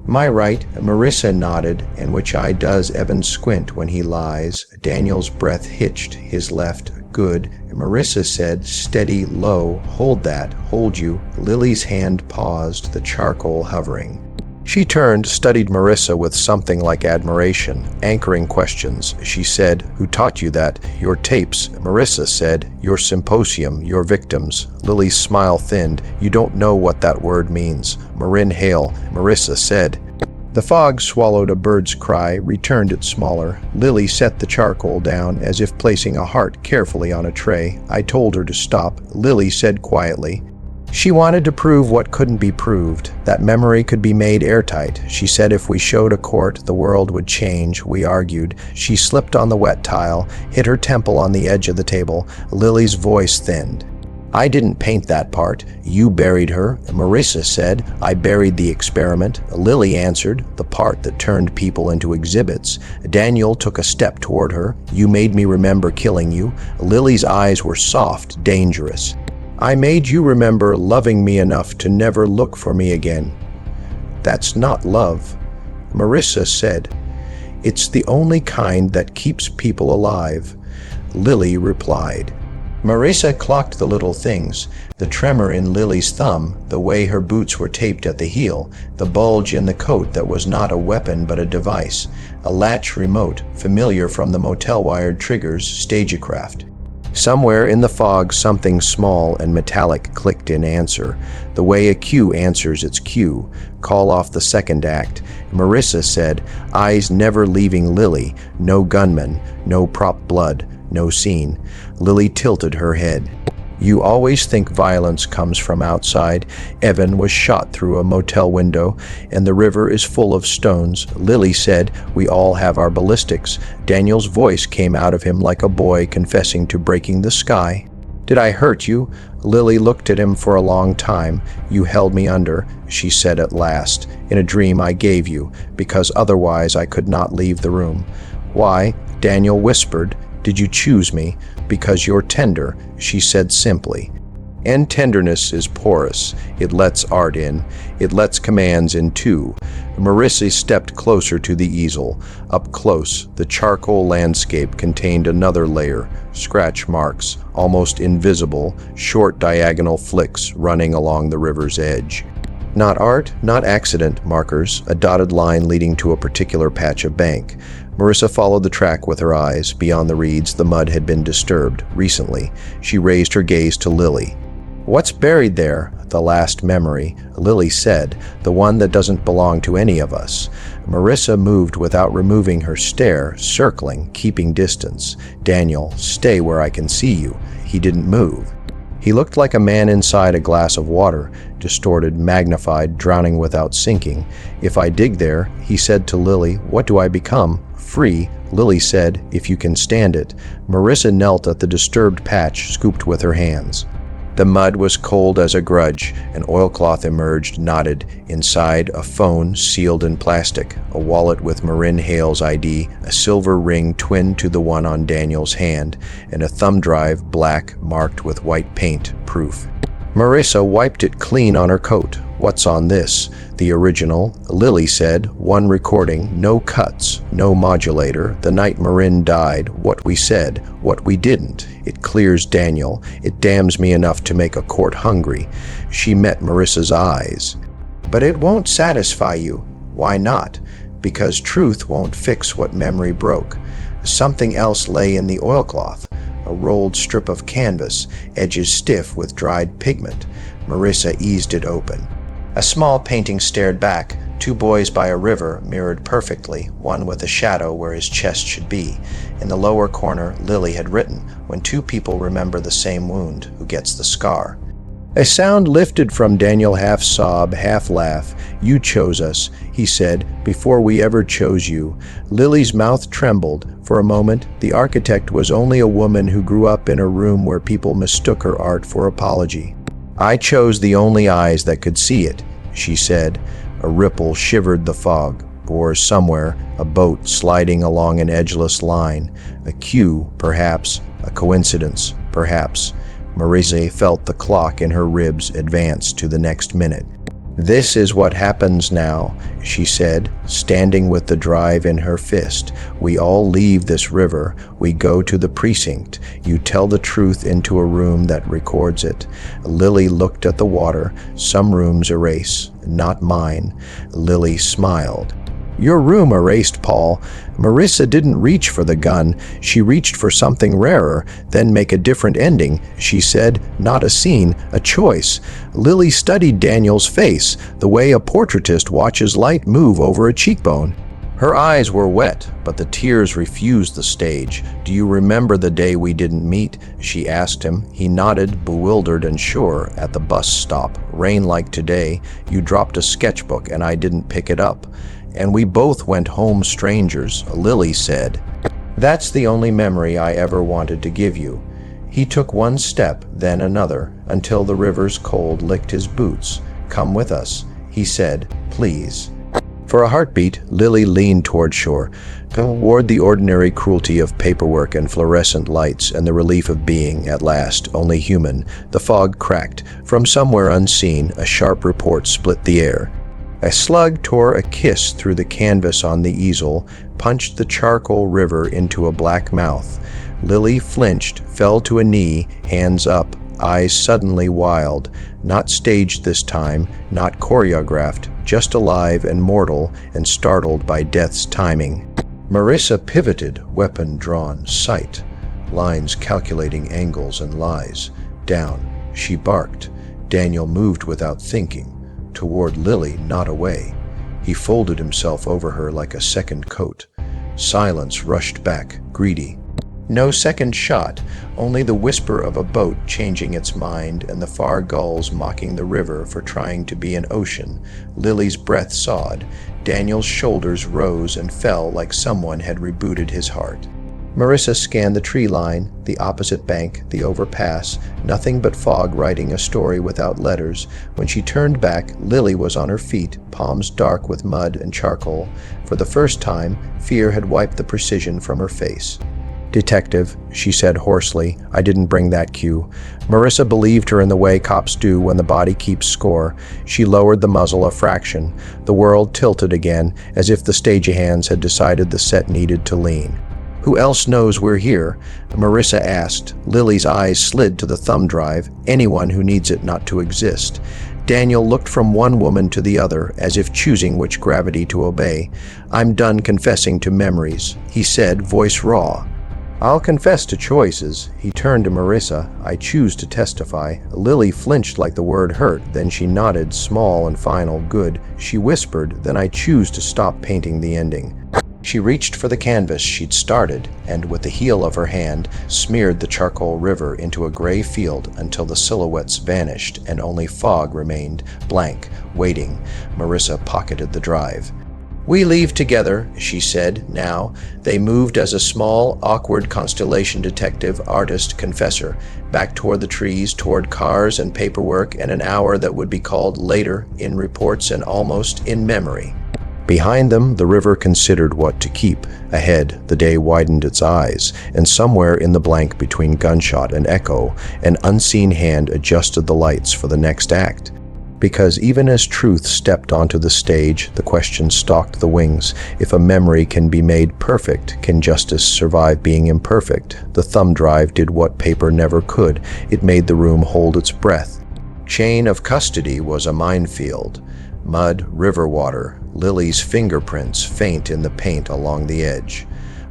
"My right," Marissa nodded. "And which eye does Evan squint when he lies?" Daniel's breath hitched. "His left." "Good." Marissa said, steady, low. "Hold that. Hold you." Lily's hand paused, the charcoal hovering. She turned, studied Marissa with something like admiration, anchoring questions. She said, "Who taught you that?" "Your tapes." Marissa said, "Your symposium, your victims." Lily's smile thinned. "You don't know what that word means." "Marin Hale," Marissa said. The fog swallowed a bird's cry, returned it smaller. Lily set the charcoal down, as if placing a heart carefully on a tray. "I told her to stop," Lily said quietly. "She wanted to prove what couldn't be proved, that memory could be made airtight. She said if we showed a court, the world would change," we argued. She slipped on the wet tile, hit her temple on the edge of the table. Lily's voice thinned. "I didn't paint that part. You buried her." Marissa said, "I buried the experiment." Lily answered, "The part that turned people into exhibits." Daniel took a step toward her. "You made me remember killing you." Lily's eyes were soft, dangerous. "I made you remember loving me enough to never look for me again." "That's not love," Marissa said. "It's the only kind that keeps people alive," Lily replied. Marissa clocked the little things, the tremor in Lily's thumb, the way her boots were taped at the heel, the bulge in the coat that was not a weapon but a device, a latch remote, familiar from the motel-wired triggers, stagecraft. Somewhere in the fog, something small and metallic clicked in answer, the way a cue answers its cue. "Call off the second act." Marissa said, eyes never leaving Lily. "No gunman, no prop blood, no scene." Lily tilted her head. "You always think violence comes from outside. Evan was shot through a motel window, and the river is full of stones." Lily said, "We all have our ballistics." Daniel's voice came out of him like a boy confessing to breaking the sky. "Did I hurt you?" Lily looked at him for a long time. "You held me under," she said at last. "In a dream I gave you, because otherwise I could not leave the room." "Why?" Daniel whispered. "Did you choose me?" "Because you're tender," she said simply. And tenderness is porous. It lets art in. It lets commands in too. Marissa stepped closer to the easel. Up close, the charcoal landscape contained another layer. Scratch marks, almost invisible, short diagonal flicks running along the river's edge. Not art, not accident markers, a dotted line leading to a particular patch of bank. Marissa followed the track with her eyes. Beyond the reeds, the mud had been disturbed recently. She raised her gaze to Lily. "What's buried there?" "The last memory," Lily said, "the one that doesn't belong to any of us." Marissa moved without removing her stare, circling, keeping distance. "Daniel, stay where I can see you." He didn't move. He looked like a man inside a glass of water, distorted, magnified, drowning without sinking. "If I dig there," he said to Lily, "what do I become?" "Free," Lily said, "if you can stand it." Marissa knelt at the disturbed patch, scooped with her hands. The mud was cold as a grudge. An oilcloth emerged, knotted. Inside, a phone sealed in plastic, a wallet with Marin Hale's ID, a silver ring twinned to the one on Daniel's hand, and a thumb drive, black, marked with white paint, proof. Marissa wiped it clean on her coat. "What's on this?" "The original," Lily said. "One recording, no cuts, no modulator. The night Marin died, what we said, what we didn't. It clears Daniel. It damns me enough to make a court hungry." She met Marissa's eyes. "But it won't satisfy you." "Why not?" "Because truth won't fix what memory broke." Something else lay in the oilcloth. A rolled strip of canvas, edges stiff with dried pigment. Marissa eased it open. A small painting stared back. Two boys by a river, mirrored perfectly, one with a shadow where his chest should be. In the lower corner, Lily had written, "When two people remember the same wound, who gets the scar?" A sound lifted from Daniel, half sob, half laugh. "You chose us," he said, "before we ever chose you." Lily's mouth trembled. For a moment, the architect was only a woman who grew up in a room where people mistook her art for apology. "I chose the only eyes that could see it," she said. A ripple shivered the fog. Or somewhere, a boat sliding along an edgeless line. A cue, perhaps. A coincidence, perhaps. Marissa felt the clock in her ribs advance to the next minute. "This is what happens now," she said, standing with the drive in her fist. "We all leave this river. We go to the precinct. You tell the truth into a room that records it." Lily looked at the water. "Some rooms erase, not mine." Lily smiled. "Your room erased, Paul." Marissa didn't reach for the gun. She reached for something rarer. "Then make a different ending," she said. "Not a scene, a choice." Lily studied Daniel's face, the way a portraitist watches light move over a cheekbone. Her eyes were wet, but the tears refused the stage. "Do you remember the day we didn't meet?" she asked him. He nodded, bewildered and sure, at the bus stop. "Rain like today. You dropped a sketchbook and I didn't pick it up. And we both went home strangers," Lily said. "That's the only memory I ever wanted to give you." He took one step, then another, until the river's cold licked his boots. "Come with us," he said, "please." For a heartbeat, Lily leaned toward shore, toward the ordinary cruelty of paperwork and fluorescent lights and the relief of being, at last, only human. The fog cracked. From somewhere unseen, a sharp report split the air. A slug tore a kiss through the canvas on the easel, punched the charcoal river into a black mouth. Lily flinched, fell to a knee, hands up, eyes suddenly wild. Not staged this time, not choreographed, just alive and mortal and startled by death's timing. Marissa pivoted, weapon drawn, sight. Lines calculating angles and lies. Down. She barked. Daniel moved without thinking. Toward Lily, not away. He folded himself over her like a second coat. Silence rushed back, greedy. No second shot, only the whisper of a boat changing its mind and the far gulls mocking the river for trying to be an ocean. Lily's breath sawed. Daniel's shoulders rose and fell like someone had rebooted his heart. Marissa scanned the tree line, the opposite bank, the overpass, nothing but fog writing a story without letters. When she turned back, Lily was on her feet, palms dark with mud and charcoal. For the first time, fear had wiped the precision from her face. "Detective," she said hoarsely, "I didn't bring that cue." Marissa believed her in the way cops do when the body keeps score. She lowered the muzzle a fraction. The world tilted again, as if the stagehands had decided the set needed to lean. "Who else knows we're here?" Marissa asked. Lily's eyes slid to the thumb drive. "Anyone who needs it not to exist." Daniel looked from one woman to the other, as if choosing which gravity to obey. "I'm done confessing to memories," he said, voice raw. "I'll confess to choices." He turned to Marissa. "I choose to testify." Lily flinched like the word hurt, then she nodded, small and final. "Good." She whispered, "Then I choose to stop painting the ending." She reached for the canvas she'd started, and with the heel of her hand, smeared the charcoal river into a gray field until the silhouettes vanished and only fog remained, blank, waiting. Marissa pocketed the drive. "We leave together," she said. Now they moved as a small, awkward constellation, detective, artist, confessor, back toward the trees, toward cars and paperwork and an hour that would be called later in reports and almost in memory. Behind them, the river considered what to keep. Ahead, the day widened its eyes, and somewhere in the blank between gunshot and echo, an unseen hand adjusted the lights for the next act. Because even as truth stepped onto the stage, the question stalked the wings. If a memory can be made perfect, can justice survive being imperfect? The thumb drive did what paper never could. It made the room hold its breath. Chain of custody was a minefield. Mud, river water, Lily's fingerprints faint in the paint along the edge.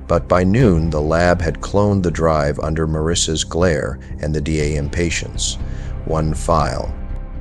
But by noon, the lab had cloned the drive under Marissa's glare and the DA impatience. One file.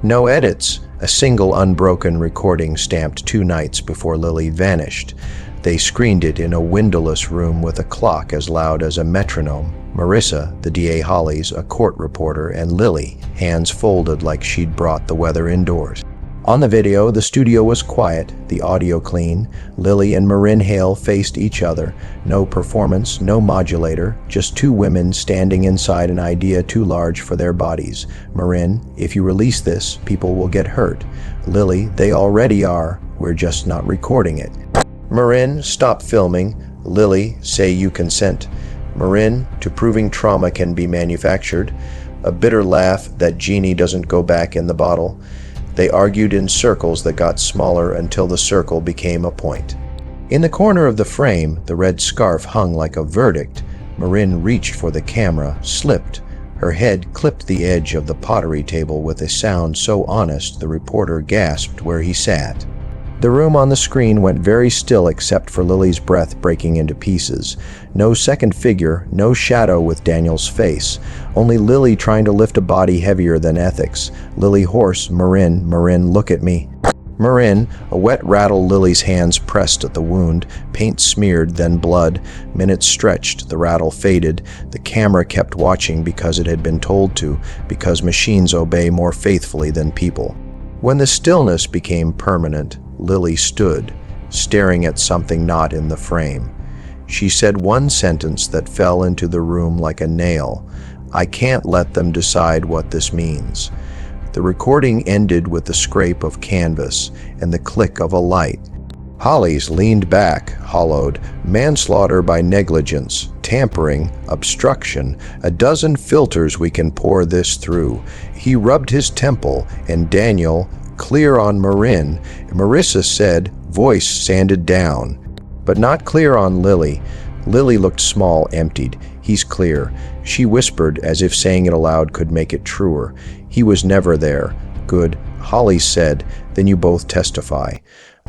No edits, a single unbroken recording stamped 2 nights before Lily vanished. They screened it in a windowless room with a clock as loud as a metronome. Marissa, the DA Hollies, a court reporter, and Lily, hands folded like she'd brought the weather indoors. On the video, the studio was quiet, the audio clean. Lily and Marin Hale faced each other. No performance, no modulator, just 2 women standing inside an idea too large for their bodies. Marin, "If you release this, people will get hurt." Lily, "They already are. We're just not recording it." Marin, "Stop filming." Lily, "Say you consent." Marin, "To proving trauma can be manufactured." A bitter laugh. "That genie doesn't go back in the bottle." They argued in circles that got smaller until the circle became a point. In the corner of the frame, the red scarf hung like a verdict. Marin reached for the camera, slipped. Her head clipped the edge of the pottery table with a sound so honest the reporter gasped where he sat. The room on the screen went very still except for Lily's breath breaking into pieces. No second figure, no shadow with Daniel's face. Only Lily trying to lift a body heavier than ethics. Lily hoarse, Marin, "Marin, look at me." Marin, a wet rattle. Lily's hands pressed at the wound. Paint smeared, then blood. Minutes stretched, the rattle faded. The camera kept watching because it had been told to, because machines obey more faithfully than people. When the stillness became permanent, Lily stood, staring at something not in the frame. She said one sentence that fell into the room like a nail. "I can't let them decide what this means." The recording ended with the scrape of canvas and the click of a light. Hollies leaned back, hollowed. "Manslaughter by negligence, tampering, obstruction, a dozen filters we can pour this through." He rubbed his temple, and Daniel, "Clear on Marin." Marissa said, voice sanded down. But not clear on Lily. Lily looked small, emptied. "He's clear." She whispered, as if saying it aloud could make it truer. "He was never there." "Good." Holly said, "Then you both testify."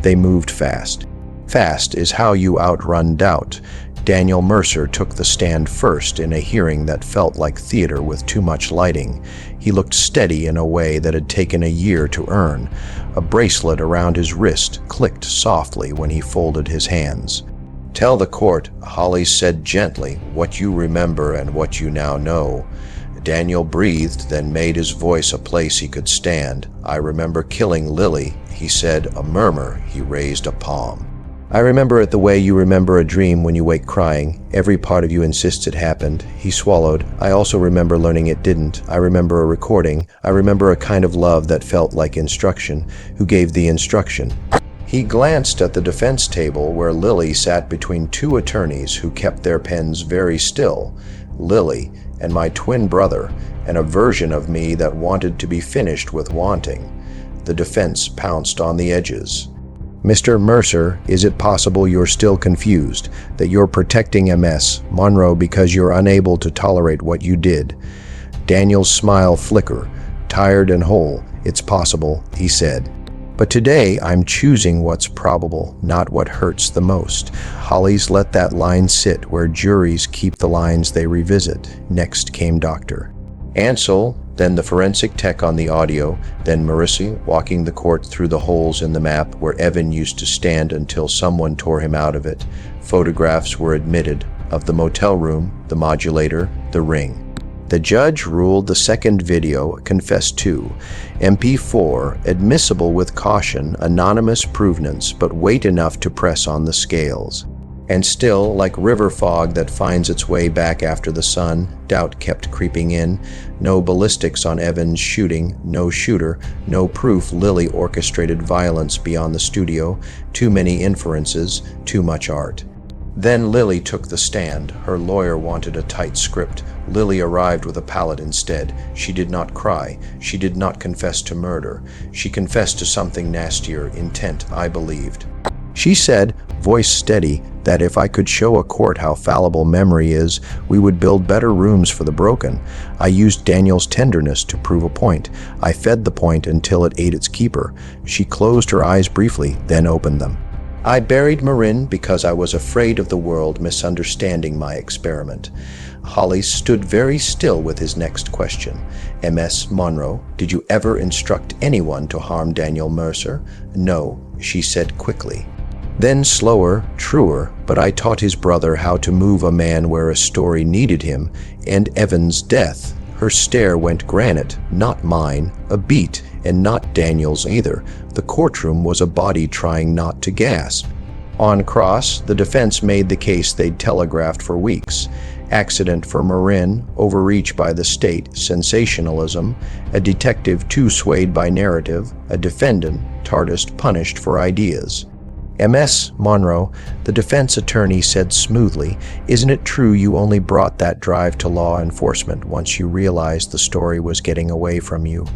They moved fast. Fast is how you outrun doubt. Daniel Mercer took the stand first in a hearing that felt like theater with too much lighting. He looked steady in a way that had taken a year to earn. A bracelet around his wrist clicked softly when he folded his hands. "Tell the court," Holly said gently, "what you remember and what you now know." Daniel breathed, then made his voice a place he could stand. "I remember killing Lily," he said. A murmur. He raised a palm. "I remember it the way you remember a dream when you wake crying. Every part of you insists it happened." He swallowed. "I also remember learning it didn't. I remember a recording. I remember a kind of love that felt like instruction. Who gave the instruction?" He glanced at the defense table where Lily sat between 2 attorneys who kept their pens very still. Lily, and my twin brother, and a version of me that wanted to be finished with wanting. The defense pounced on the edges. "Mr. Mercer, is it possible you're still confused, that you're protecting MS, Monroe, because you're unable to tolerate what you did?" Daniel's smile flickered, tired and whole. It's possible, he said. But today I'm choosing what's probable, not what hurts the most. Holly's let that line sit where juries keep the lines they revisit. Next came Dr. Ansel, then the forensic tech on the audio, then Marissa walking the court through the holes in the map where Evan used to stand until someone tore him out of it. Photographs were admitted of the motel room, the modulator, the ring. The judge ruled the second video, confessed to, MP4, admissible with caution, anonymous provenance, but weight enough to press on the scales. And still, like river fog that finds its way back after the sun, doubt kept creeping in. No ballistics on Evans' shooting, no shooter, no proof Lily orchestrated violence beyond the studio, too many inferences, too much art. Then Lily took the stand. Her lawyer wanted a tight script. Lily arrived with a pallet instead. She did not cry. She did not confess to murder. She confessed to something nastier, intent, I believed. She said, voice steady, that if I could show a court how fallible memory is, we would build better rooms for the broken. I used Daniel's tenderness to prove a point. I fed the point until it ate its keeper. She closed her eyes briefly, then opened them. I buried Marin because I was afraid of the world misunderstanding my experiment. Holly stood very still with his next question. MS Monroe, did you ever instruct anyone to harm Daniel Mercer? No, she said quickly. Then slower, truer, but I taught his brother how to move a man where a story needed him, and Evan's death. Her stare went granite, not mine, a beat, and not Daniel's either. The courtroom was a body trying not to gasp. On cross, the defense made the case they'd telegraphed for weeks. Accident for Marin, overreach by the state, sensationalism, a detective too swayed by narrative, a defendant, Tardist punished for ideas. MS Monroe, the defense attorney said smoothly, isn't it true you only brought that drive to law enforcement once you realized the story was getting away from you?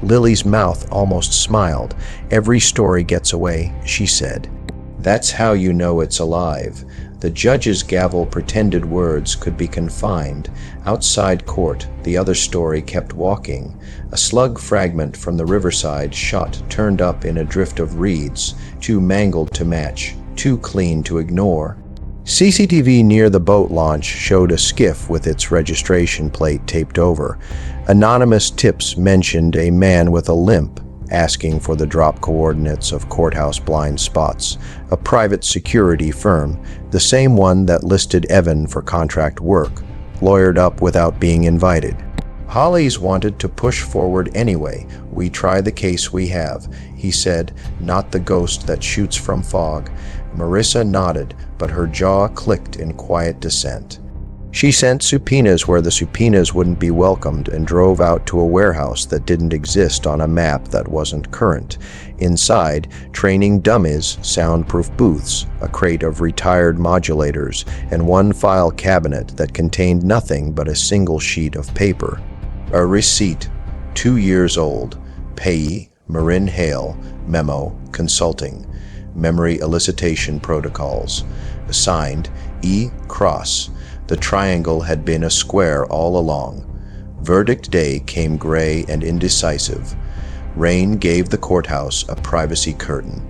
Lily's mouth almost smiled. Every story gets away, she said. That's how you know it's alive. The judge's gavel pretended words could be confined. Outside court, the other story kept walking. A slug fragment from the riverside shot turned up in a drift of reeds, too mangled to match, too clean to ignore. CCTV near the boat launch showed a skiff with its registration plate taped over. Anonymous tips mentioned a man with a limp, asking for the drop coordinates of courthouse blind spots, a private security firm, the same one that listed Evan for contract work, lawyered up without being invited. Holly's wanted to push forward anyway. We try the case we have, he said, not the ghost that shoots from fog. Marissa nodded, but her jaw clicked in quiet dissent. She sent subpoenas where the subpoenas wouldn't be welcomed and drove out to a warehouse that didn't exist on a map that wasn't current. Inside, training dummies, soundproof booths, a crate of retired modulators, and one file cabinet that contained nothing but a single sheet of paper. A receipt, 2 years old. Payee, Marin Hale, memo, consulting. Memory elicitation protocols. Signed, E. Cross. The triangle had been a square all along. Verdict day came gray and indecisive. Rain gave the courthouse a privacy curtain.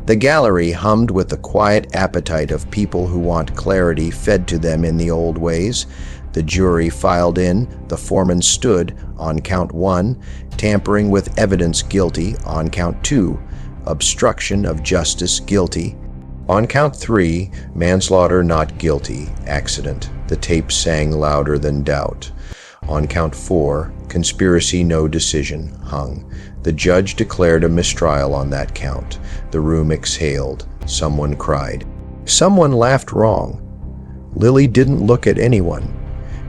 The gallery hummed with the quiet appetite of people who want clarity fed to them in the old ways. The jury filed in, the foreman stood, on count 1, tampering with evidence guilty, on count 2, obstruction of justice guilty. On count 3, manslaughter not guilty, accident. The tape sang louder than doubt. On count 4, conspiracy no decision, hung. The judge declared a mistrial on that count. The room exhaled. Someone cried. Someone laughed wrong. Lily didn't look at anyone.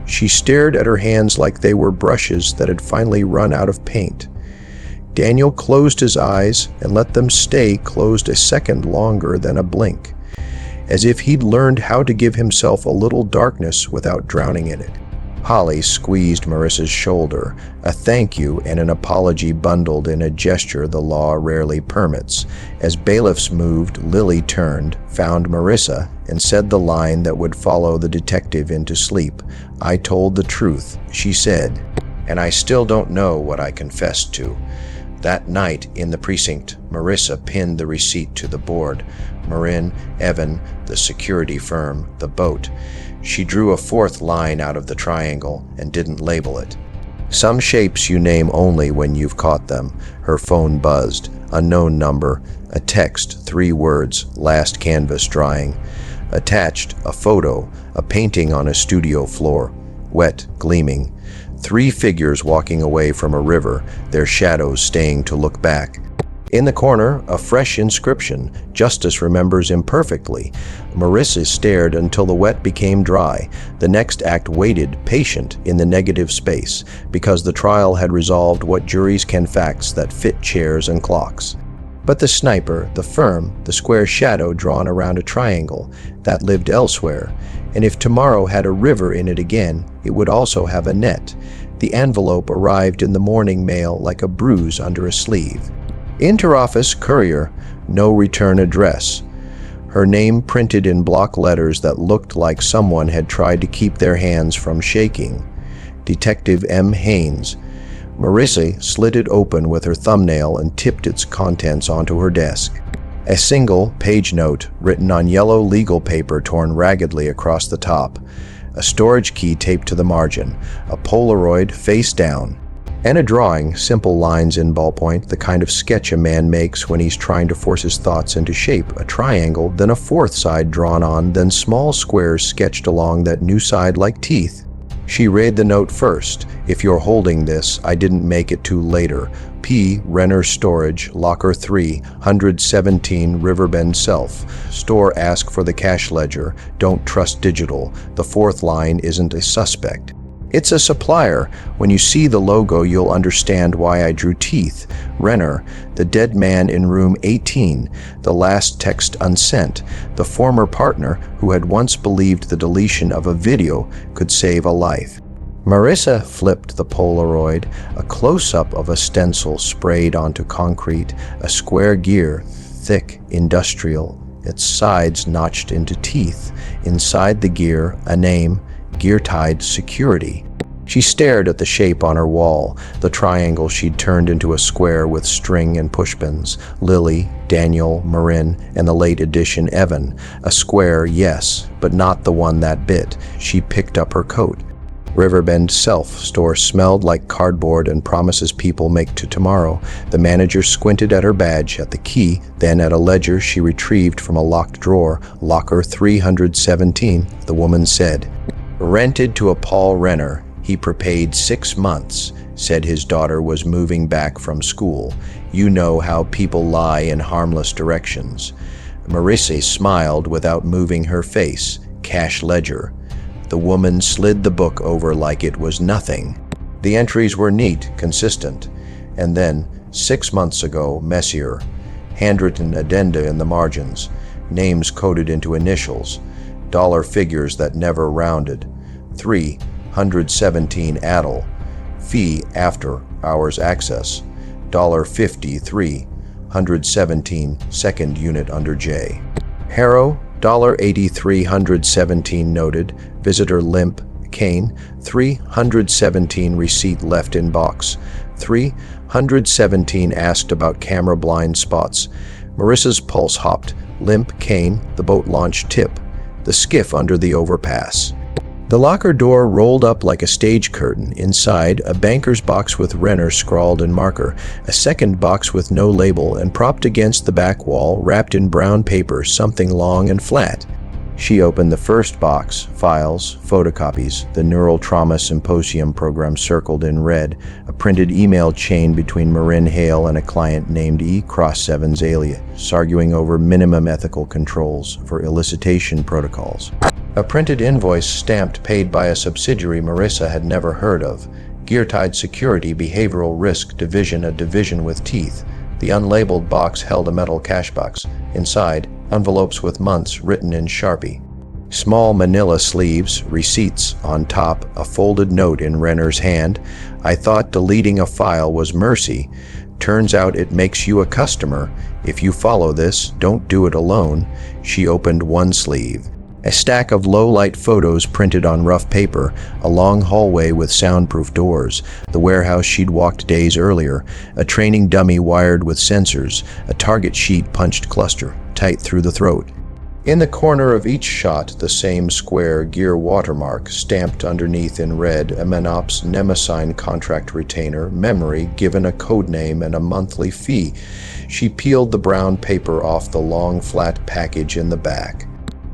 She stared at her hands like they were brushes that had finally run out of paint. Daniel closed his eyes and let them stay closed a second longer than a blink, as if he'd learned how to give himself a little darkness without drowning in it. Holly squeezed Marissa's shoulder, a thank you and an apology bundled in a gesture the law rarely permits. As bailiffs moved, Lily turned, found Marissa, and said the line that would follow the detective into sleep. I told the truth, she said, and I still don't know what I confessed to. That night in the precinct, Marissa pinned the receipt to the board. Marin, Evan, the security firm, the boat. She drew a fourth line out of the triangle and didn't label it. Some shapes you name only when you've caught them. Her phone buzzed. Unknown number. A text, 3 words, last canvas drying. Attached, a photo, a painting on a studio floor. Wet, gleaming. 3 figures walking away from a river, their shadows staying to look back. In the corner, a fresh inscription, Justice remembers imperfectly. Marissa stared until the wet became dry. The next act waited, patient, in the negative space, because the trial had resolved what juries can facts that fit chairs and clocks. But the sniper, the firm, the square shadow drawn around a triangle, that lived elsewhere. And if tomorrow had a river in it again, it would also have a net. The envelope arrived in the morning mail like a bruise under a sleeve. Interoffice courier, no return address. Her name printed in block letters that looked like someone had tried to keep their hands from shaking. Detective M. Haynes. Marissa slid it open with her thumbnail and tipped its contents onto her desk. A single page note written on yellow legal paper torn raggedly across the top. A storage key taped to the margin. A Polaroid face down. And a drawing, simple lines in ballpoint, the kind of sketch a man makes when he's trying to force his thoughts into shape. A triangle, then a fourth side drawn on, then small squares sketched along that new side like teeth. She read the note first. If you're holding this, I didn't make it to later. P. Renner Storage, Locker 3, 117 Riverbend Self. Store ask for the cash ledger. Don't trust digital. The fourth line isn't a suspect. It's a supplier. When you see the logo, you'll understand why I drew teeth. Renner, the dead man in room 18, the last text unsent, the former partner who had once believed the deletion of a video could save a life. Marissa flipped the Polaroid, a close-up of a stencil sprayed onto concrete, a square gear, thick, industrial, its sides notched into teeth. Inside the gear, a name, gear-tied security. She stared at the shape on her wall, the triangle she'd turned into a square with string and pushpins. Lily, Daniel, Marin, and the late edition Evan. A square, yes, but not the one that bit. She picked up her coat. Riverbend Self store smelled like cardboard and promises people make to tomorrow. The manager squinted at her badge, at the key, then at a ledger she retrieved from a locked drawer. Locker 317, the woman said. Rented to a Paul Renner. He prepaid 6 months. Said his daughter was moving back from school. You know how people lie in harmless directions. Marissa smiled without moving her face. Cash ledger. The woman slid the book over like it was nothing. The entries were neat, consistent. And then, 6 months ago, messier. Handwritten addenda in the margins. Names coded into initials. Dollar figures that never rounded. 317 Adel. Fee after hours access. $50 317 second unit under J. Harrow, $83 noted. Visitor limp. Kane, 317 receipt left in box. 317 asked about camera blind spots. Marissa's pulse hopped. Limp. Kane, the boat launch tip. The skiff under the overpass. The locker door rolled up like a stage curtain. Inside, a banker's box with Renner scrawled in marker, a second box with no label, and propped against the back wall, wrapped in brown paper, something long and flat. She opened the first box, files, photocopies, the Neural Trauma Symposium program circled in red, a printed email chain between Marin Hale and a client named E. Cross-Sevens alias, arguing over minimum ethical controls for elicitation protocols. A printed invoice stamped paid by a subsidiary Marissa had never heard of. Gear-tied security, behavioral risk division, a division with teeth. The unlabeled box held a metal cash box. Inside, envelopes with months written in Sharpie. Small manila sleeves, receipts. On top, a folded note in Renner's hand. I thought deleting a file was mercy. Turns out it makes you a customer. If you follow this, don't do it alone. She opened one sleeve. A stack of low-light photos printed on rough paper, a long hallway with soundproof doors, the warehouse she'd walked days earlier, a training dummy wired with sensors, a target sheet punched cluster, tight through the throat. In the corner of each shot, the same square gear watermark, stamped underneath in red, a Menops Nemesign contract retainer, memory, given a code name and a monthly fee. She peeled the brown paper off the long, flat package in the back.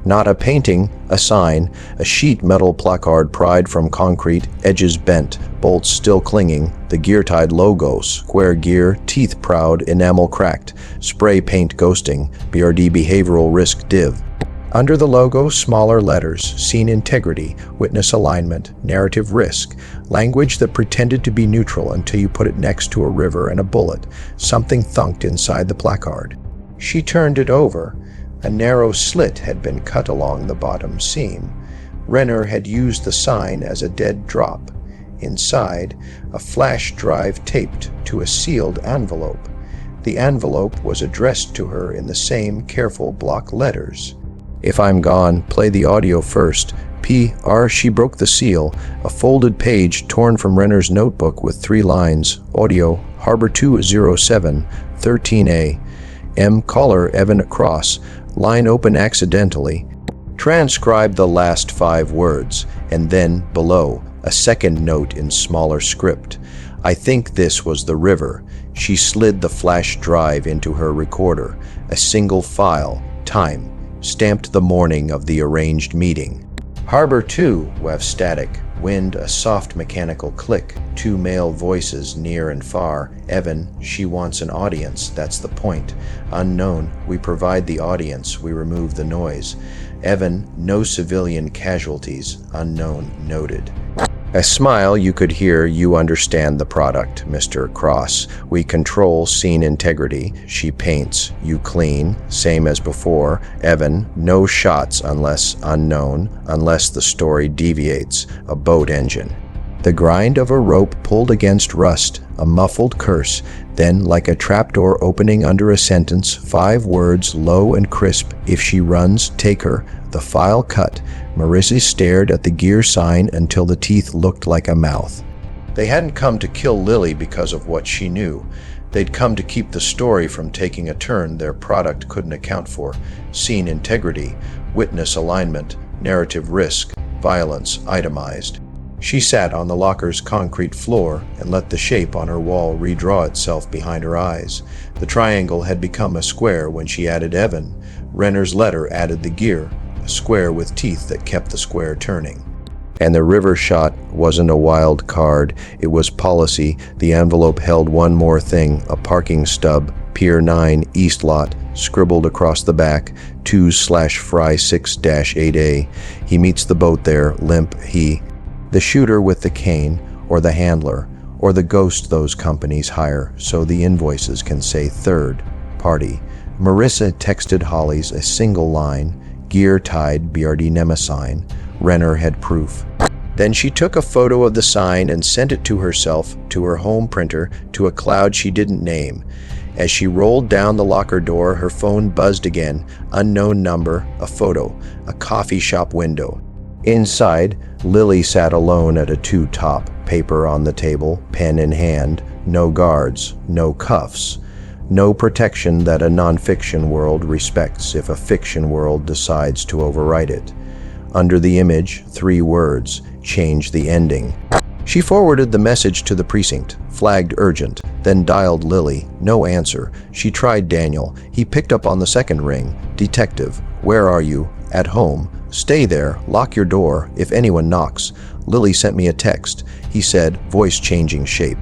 Not a painting, a sign, a sheet metal placard pried from concrete, edges bent, bolts still clinging, the gear-tied logo, square gear, teeth proud, enamel cracked, spray paint ghosting, BRD behavioral risk div. Under the logo, smaller letters, scene integrity, witness alignment, narrative risk, language that pretended to be neutral until you put it next to a river and a bullet. Something thunked inside the placard. She turned it over. A narrow slit had been cut along the bottom seam. Renner had used the sign as a dead drop. Inside, a flash drive taped to a sealed envelope. The envelope was addressed to her in the same careful block letters. If I'm gone, play the audio first. P.R. She broke the seal, a folded page torn from Renner's notebook with 3 lines. Audio, Harbor 207, 13A. M. Caller Evan Cross. Line open accidentally. Transcribe the last 5 words, and then, below, a second note in smaller script. I think this was the river. She slid the flash drive into her recorder. A single file, time, stamped the morning of the arranged meeting. Harbor 2, WEF static. Wind, a soft mechanical click. 2 male voices near and far. Evan, she wants an audience, that's the point. Unknown, we provide the audience, we remove the noise. Evan, no civilian casualties. Unknown, noted. A smile you could hear, you understand the product, Mr. Cross. We control scene integrity. She paints, you clean, same as before. Evan, no shots unless unknown, unless the story deviates. A boat engine. The grind of a rope pulled against rust, a muffled curse. Then, like a trapdoor opening under a sentence, 5 words, low and crisp. If she runs, take her. The file cut. Marissa stared at the gear sign until the teeth looked like a mouth. They hadn't come to kill Lily because of what she knew. They'd come to keep the story from taking a turn their product couldn't account for. Scene integrity, witness alignment, narrative risk, violence itemized. She sat on the locker's concrete floor and let the shape on her wall redraw itself behind her eyes. The triangle had become a square when she added Evan. Renner's letter added the gear, a square with teeth that kept the square turning. And the river shot wasn't a wild card, it was policy. The envelope held one more thing, a parking stub, Pier 9, East Lot, scribbled across the back, 2/Fry 6-8A. He meets the boat there, limp, he. The shooter with the cane, or the handler, or the ghost those companies hire, so the invoices can say third party. Marissa texted Hollies a single line, gear tied BRD Nemesign. Renner had proof. Then she took a photo of the sign and sent it to herself, to her home printer, to a cloud she didn't name. As she rolled down the locker door, her phone buzzed again. Unknown number, a photo, a coffee shop window. Inside, Lily sat alone at a 2-top, paper on the table, pen in hand, no guards, no cuffs, no protection that a non-fiction world respects if a fiction world decides to overwrite it. Under the image, 3 words, change the ending. She forwarded the message to the precinct, flagged urgent, then dialed Lily. No answer. She tried Daniel. He picked up on the second ring. Detective, where are you? At home. Stay there. Lock your door. If anyone knocks. Lily sent me a text. He said, voice changing shape.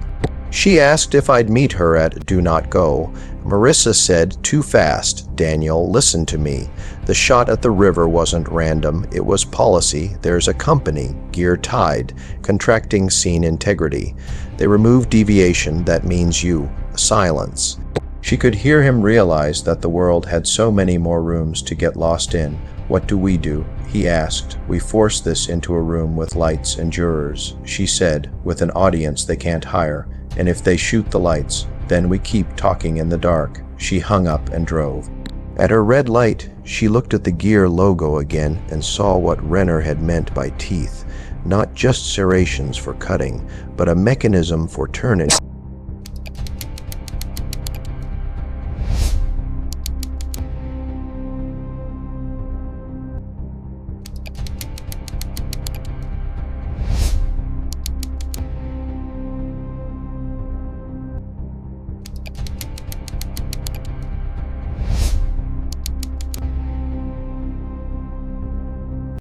She asked if I'd meet her at Do Not Go. Marissa said, too fast. Daniel, listen to me. The shot at the river wasn't random. It was policy. There's a company, gear tied, contracting scene integrity. They remove deviation. That means you. Silence. She could hear him realize that the world had so many more rooms to get lost in. What do? He asked. We force this into a room with lights and jurors. She said, with an audience they can't hire. And if they shoot the lights, then we keep talking in the dark. She hung up and drove. At her red light, she looked at the gear logo again and saw what Renner had meant by teeth. Not just serrations for cutting, but a mechanism for turning.